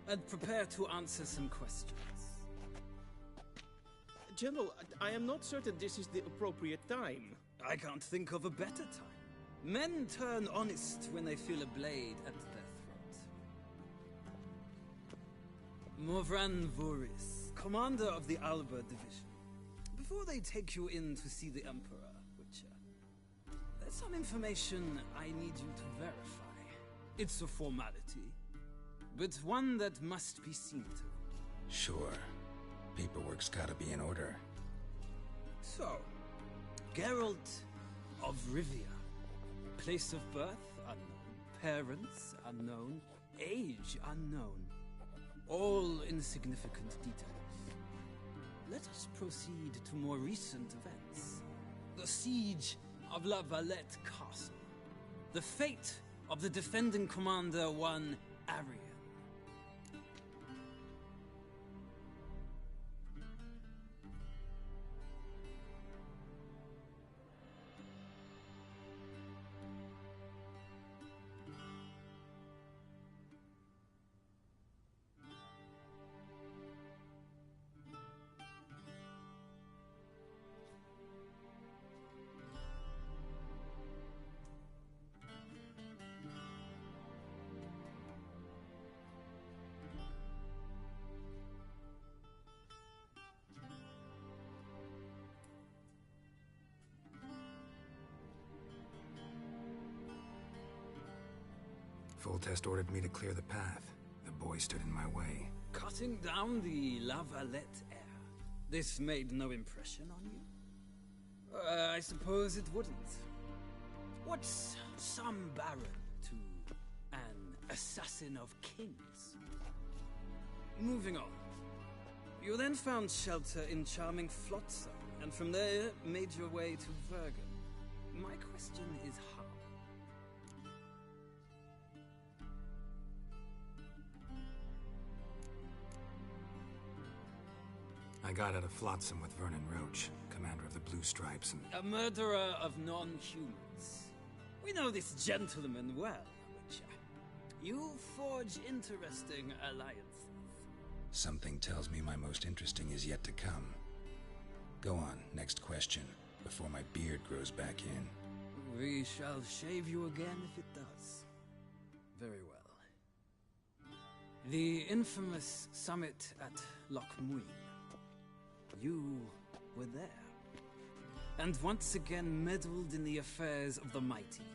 and prepare to answer some questions. General, I am not certain this is the appropriate time. I can't think of a better time. Men turn honest when they feel a blade at their throat. Morvran Voris, commander of the Alba Division. Before they take you in to see the Emperor, Witcher, there's some information I need you to verify. It's a formality, but one that must be seen to. Sure. Paperwork's gotta be in order. So, Geralt of Rivia. Place of birth unknown, parents unknown, age unknown. All insignificant details. Let us proceed to more recent events. The siege of La Valette Castle. The fate of the defending commander, one Arian. Foltest ordered me to clear the path. The boy stood in my way. Cutting down the La Valette heir. This made no impression on you? I suppose it wouldn't. What's some baron to an assassin of kings? Moving on. You then found shelter in charming Flotsam, and from there made your way to Vergen. My question is how? I got out of Flotsam with Vernon Roach, commander of the Blue Stripes, and... A murderer of non-humans. We know this gentleman well, Witcher. You forge interesting alliances. Something tells me my most interesting is yet to come. Go on, next question, before my beard grows back in. We shall shave you again if it does. Very well. The infamous summit at Loch Muin. You were there, and once again meddled in the affairs of the mighty.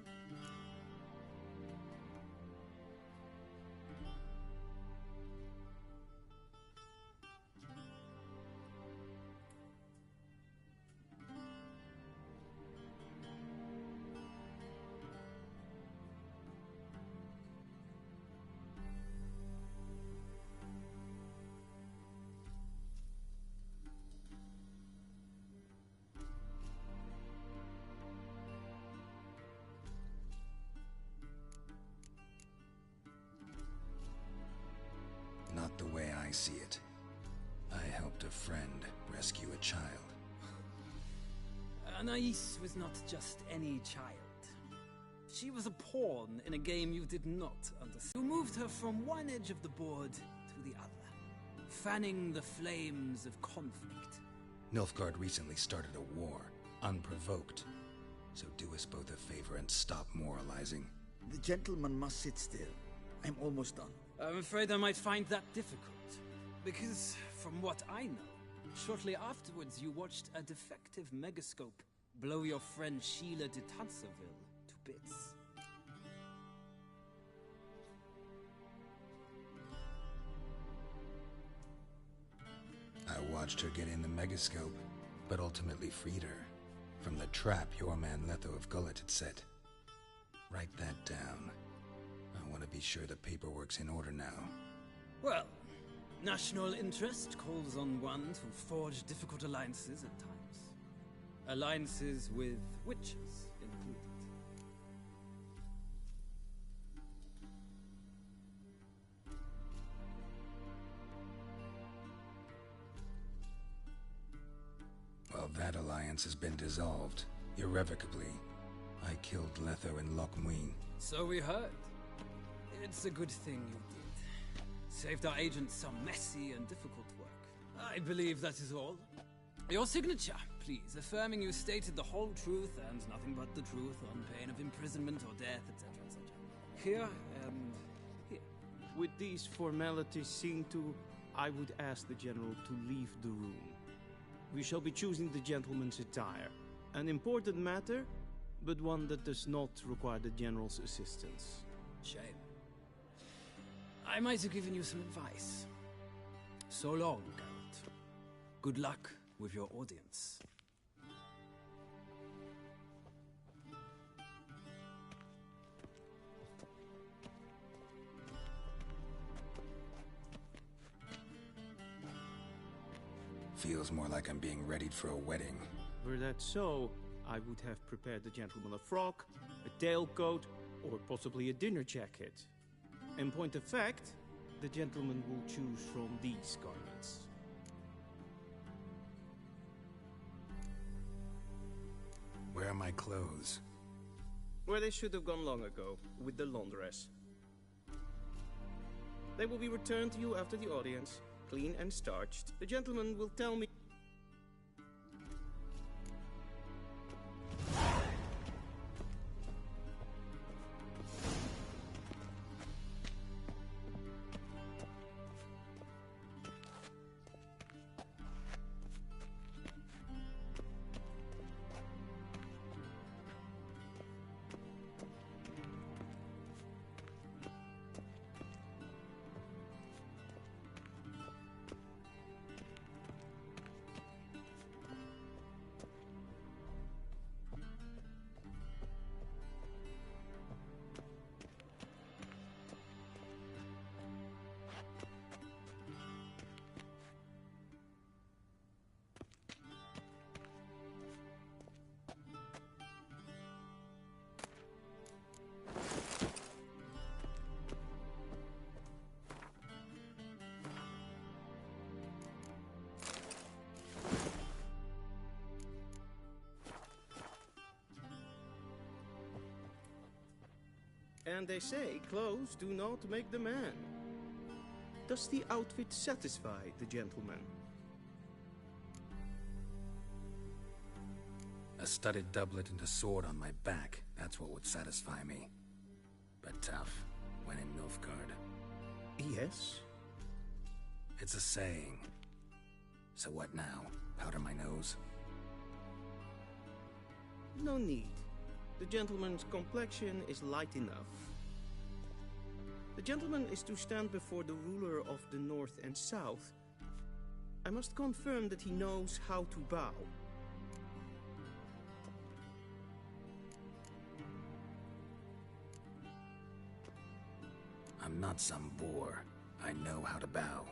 Not the way I see it. I helped a friend rescue a child. Anais was not just any child. She was a pawn in a game you did not understand. You moved her from one edge of the board to the other, fanning the flames of conflict. Nilfgaard recently started a war, unprovoked. So do us both a favor and stop moralizing. The gentleman must sit still. I'm almost done. I'm afraid I might find that difficult. Because, from what I know, shortly afterwards you watched a defective megascope blow your friend Sheila de Tanserville to bits. I watched her get in the megascope, but ultimately freed her from the trap your man Letho of Gullet had set. Write that down. I want to be sure the paperwork's in order now. Well, national interest calls on one to forge difficult alliances at times. Alliances with witches included. Well, that alliance has been dissolved, irrevocably. I killed Letho in Loch Muin. So we heard. It's a good thing you did. saved our agents some messy and difficult work. I believe that is all. Your signature, please, affirming you stated the whole truth and nothing but the truth on pain of imprisonment or death, etc., etc. Here and here. With these formalities seen to, I would ask the General to leave the room. We shall be choosing the gentleman's attire. An important matter, but one that does not require the General's assistance. Shame. I might have given you some advice. So long, Geralt. Good luck with your audience. Feels more like I'm being readied for a wedding. Were that so, I would have prepared the gentleman a frock, a tailcoat, or possibly a dinner jacket. In point of fact, the gentleman will choose from these garments. Where are my clothes? Where they should have gone long ago, with the laundress. They will be returned to you after the audience, clean and starched. The gentleman will tell me... And they say clothes do not make the man. Does the outfit satisfy the gentleman? A studded doublet and a sword on my back, that's what would satisfy me. But tough, when in Nilfgaard. Yes? It's a saying. So what now? Powder my nose? No need. The gentleman's complexion is light enough. The gentleman is to stand before the ruler of the North and South. I must confirm that he knows how to bow. I'm not some boor. I know how to bow.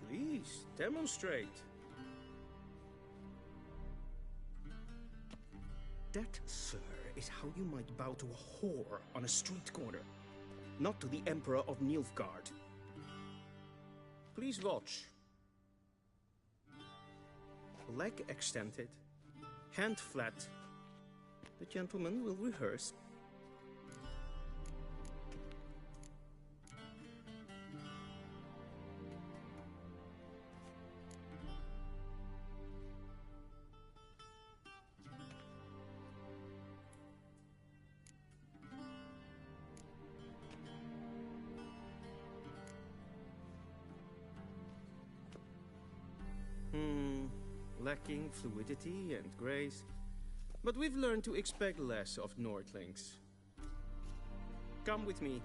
Please, demonstrate. That, sir, is how you might bow to a whore on a street corner, not to the Emperor of Nilfgaard. Please watch. Leg extended, hand flat. The gentleman will rehearse. Lacking fluidity and grace, but we've learned to expect less of Nordlings. Come with me.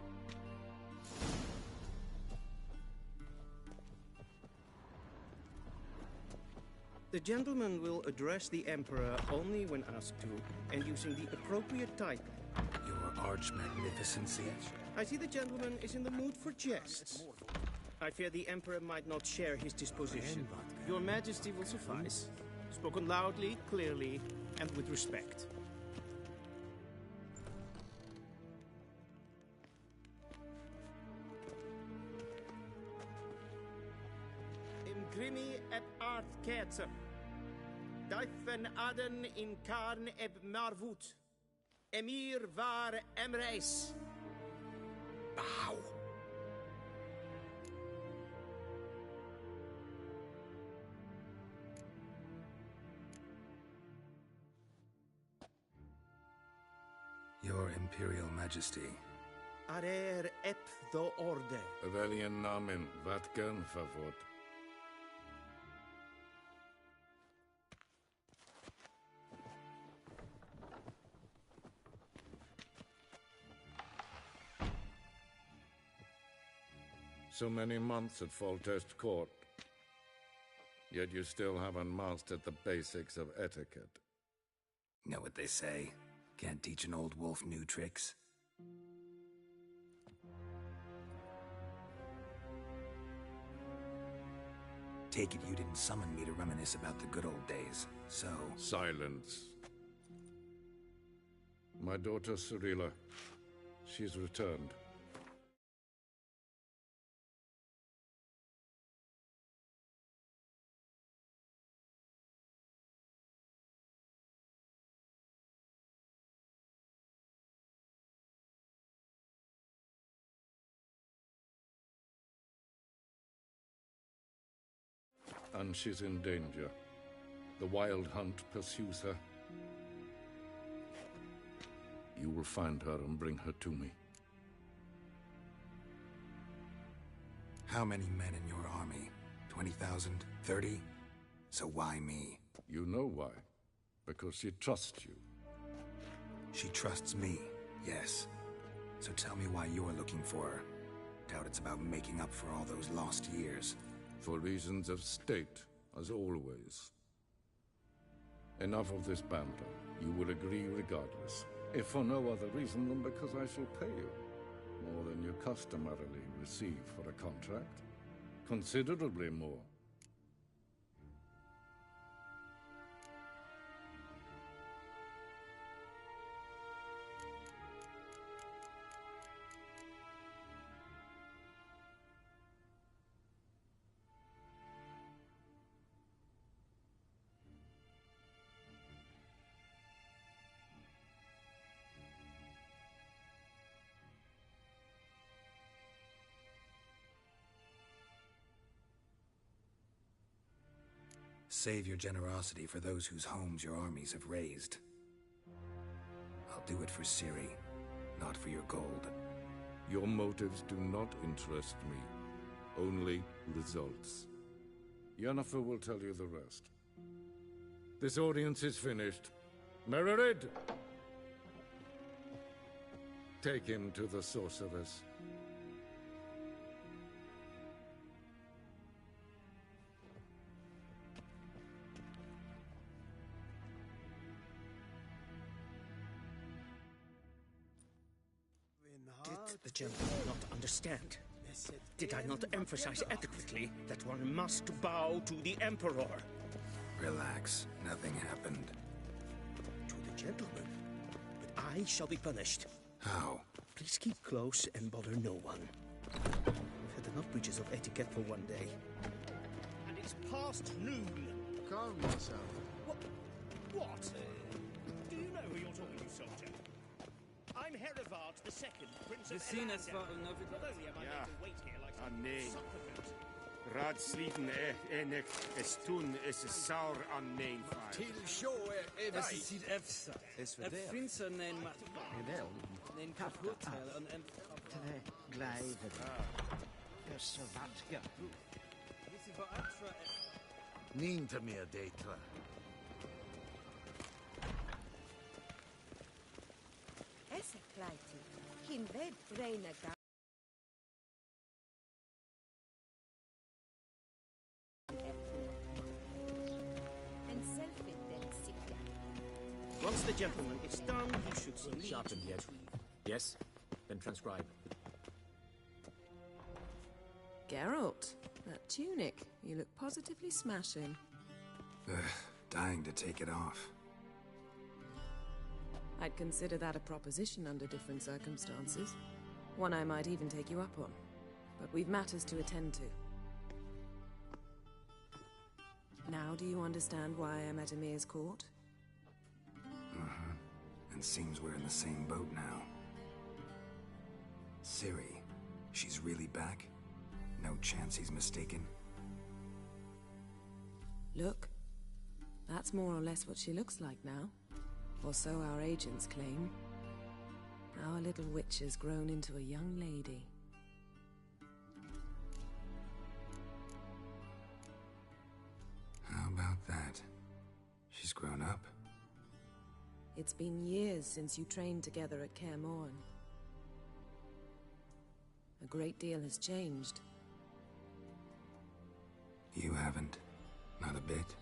The gentleman will address the Emperor only when asked to, and using the appropriate title. Your Arch-Magnificency? I see the gentleman is in the mood for jests. I fear the Emperor might not share his disposition. Your Majesty will suffice. Spoken loudly, clearly, and with respect. Imgrimi eb aardkerze. Duifen aden in karn eb marvoet. Emir var emreis. Bow. Your Imperial Majesty. Arer ep the orde. Velian namen, vatkan favor. So many months at Foltest Court. Yet you still haven't mastered the basics of etiquette. Know what they say? Can't teach an old wolf new tricks. Take it you didn't summon me to reminisce about the good old days, so... Silence. My daughter Cirilla, she's returned. And she's in danger. The Wild Hunt pursues her. You will find her and bring her to me. How many men in your army? 20,000? 30? So why me? You know why. Because she trusts you. She trusts me, yes. So tell me why you're looking for her. Doubt it's about making up for all those lost years. For reasons of state, as always. Enough of this banter. You will agree regardless. If for no other reason than because I shall pay you. More than you customarily receive for a contract. Considerably more. Save your generosity for those whose homes your armies have razed. I'll do it for Ciri, not for your gold. Your motives do not interest me. Only results. Yennefer will tell you the rest. This audience is finished. Mererid! Take him to the sorceress. Did the gentleman not understand? Did I not emphasize adequately that one must bow to the Emperor? Relax. Nothing happened. To the gentleman. But I shall be punished. How? Please keep close and bother no one. I've had enough breaches of etiquette for one day. And it's past noon. Calm yourself. What? Do you know who you're talking to, soldier? I'm Herivard II, Prince of Elandel. Not only am I made to wait here like some nee. supplicant. Raadslieven enig is toen is een saur aan mijn vaart. Till show Es sieht efsa. Prinsen nein matba. Wel, Nein kaputel en tre gleider. Just wat ja. Visi va atra Ninta meer data. Essa kleiti. Kim ved reina ga. And selfie then sikya. Once the gentleman is done, he should see Sharpen the edge. Yes? Then transcribe. Geralt, that tunic. You look positively smashing. Dying to take it off. I'd consider that a proposition under different circumstances. One I might even take you up on. But we've matters to attend to. Now do you understand why I'm at Emir's court? And seems we're in the same boat now. Ciri, she's really back? No chance he's mistaken? Look. That's more or less what she looks like now. Or so our agents claim. Our little witch has grown into a young lady. How about that? She's grown up? It's been years since you trained together at Kaer Morhen. A great deal has changed. You haven't? Not a bit?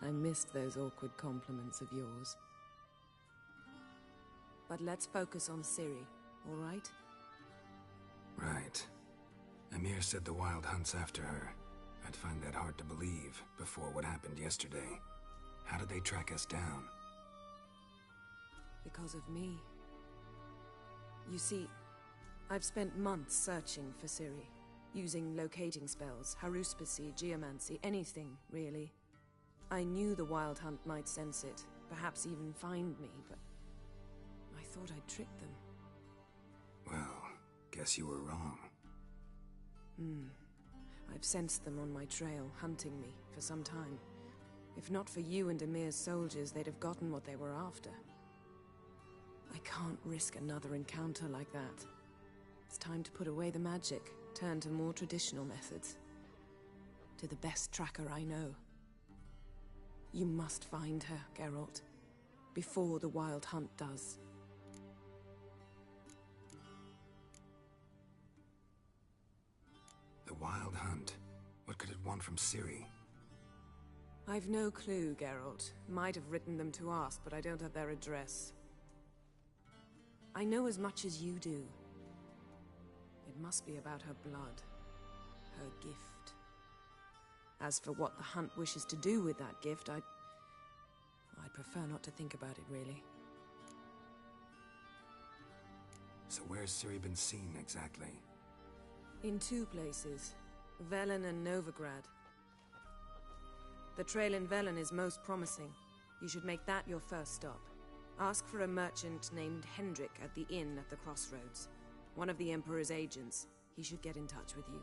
I missed those awkward compliments of yours. But let's focus on Ciri, all right? Right. Emir said the Wild Hunt's after her. I'd find that hard to believe before what happened yesterday. How did they track us down? Because of me. You see, I've spent months searching for Ciri, using locating spells, haruspicy, geomancy, anything, really. I knew the Wild Hunt might sense it, perhaps even find me, but I thought I'd trick them. Well, guess you were wrong. I've sensed them on my trail, hunting me, for some time. If not for you and Emir's soldiers, they'd have gotten what they were after. I can't risk another encounter like that. It's time to put away the magic, turn to more traditional methods. To the best tracker I know. You must find her, Geralt, before the Wild Hunt does. The Wild Hunt? What could it want from Ciri? I've no clue, Geralt. Might have written them to ask, but I don't have their address. I know as much as you do. It must be about her blood. Her gift. As for what the Hunt wishes to do with that gift, I'd prefer not to think about it, really. So where's Ciri been seen, exactly? In two places. Velen and Novigrad. The trail in Velen is most promising. You should make that your first stop. Ask for a merchant named Hendrik at the inn at the crossroads. One of the Emperor's agents. He should get in touch with you.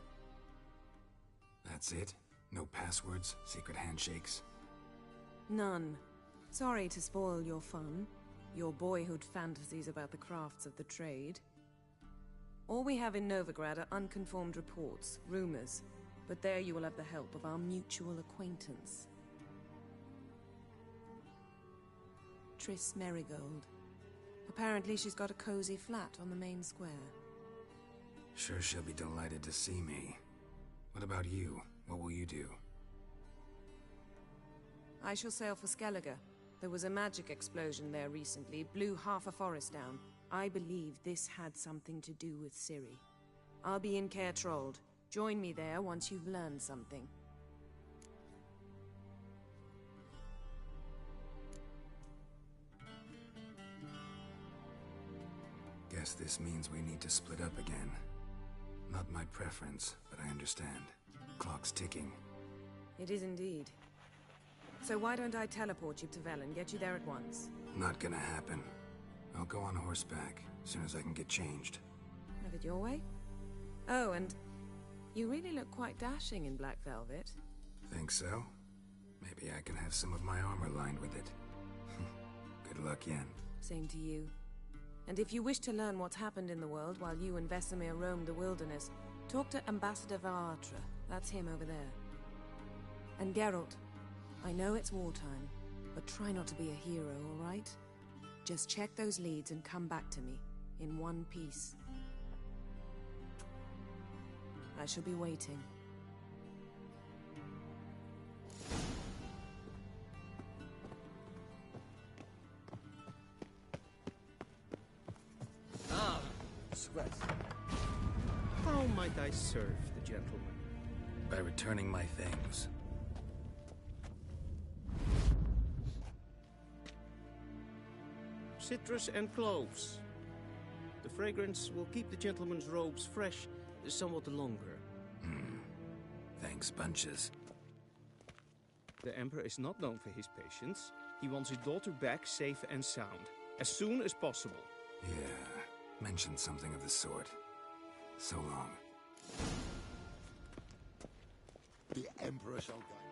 That's it? No passwords, secret handshakes? None. Sorry to spoil your fun. Your boyhood fantasies about the crafts of the trade. All we have in Novigrad are unconfirmed reports, rumors. But there you will have the help of our mutual acquaintance. Triss Merigold. Apparently she's got a cozy flat on the main square. Sure she'll be delighted to see me. What about you? What will you do? I shall sail for Skellige. There was a magic explosion there recently, blew half a forest down. I believe this had something to do with Ciri. I'll be in Caer Trold. Join me there once you've learned something. Guess this means we need to split up again. Not my preference, but I understand. Clock's ticking. It is indeed. So why don't I teleport you to Velen, get you there at once? Not gonna happen. I'll go on horseback, as soon as I can get changed. Have it your way? Oh, and you really look quite dashing in black velvet. Think so? Maybe I can have some of my armor lined with it. Good luck, Yen. Same to you. And if you wish to learn what's happened in the world while you and Vesemir roamed the wilderness, talk to Ambassador Varatra. That's him over there. And Geralt, I know it's wartime, but try not to be a hero, all right? Just check those leads and come back to me, in one piece. I shall be waiting. Sweat. How might I serve the gentleman? By returning my things. Citrus and cloves. The fragrance will keep the gentleman's robes fresh somewhat longer. Thanks, bunches. The Emperor is not known for his patience. He wants his daughter back safe and sound, as soon as possible. Yeah, mentioned something of the sort. So long. The Emperor shall guide.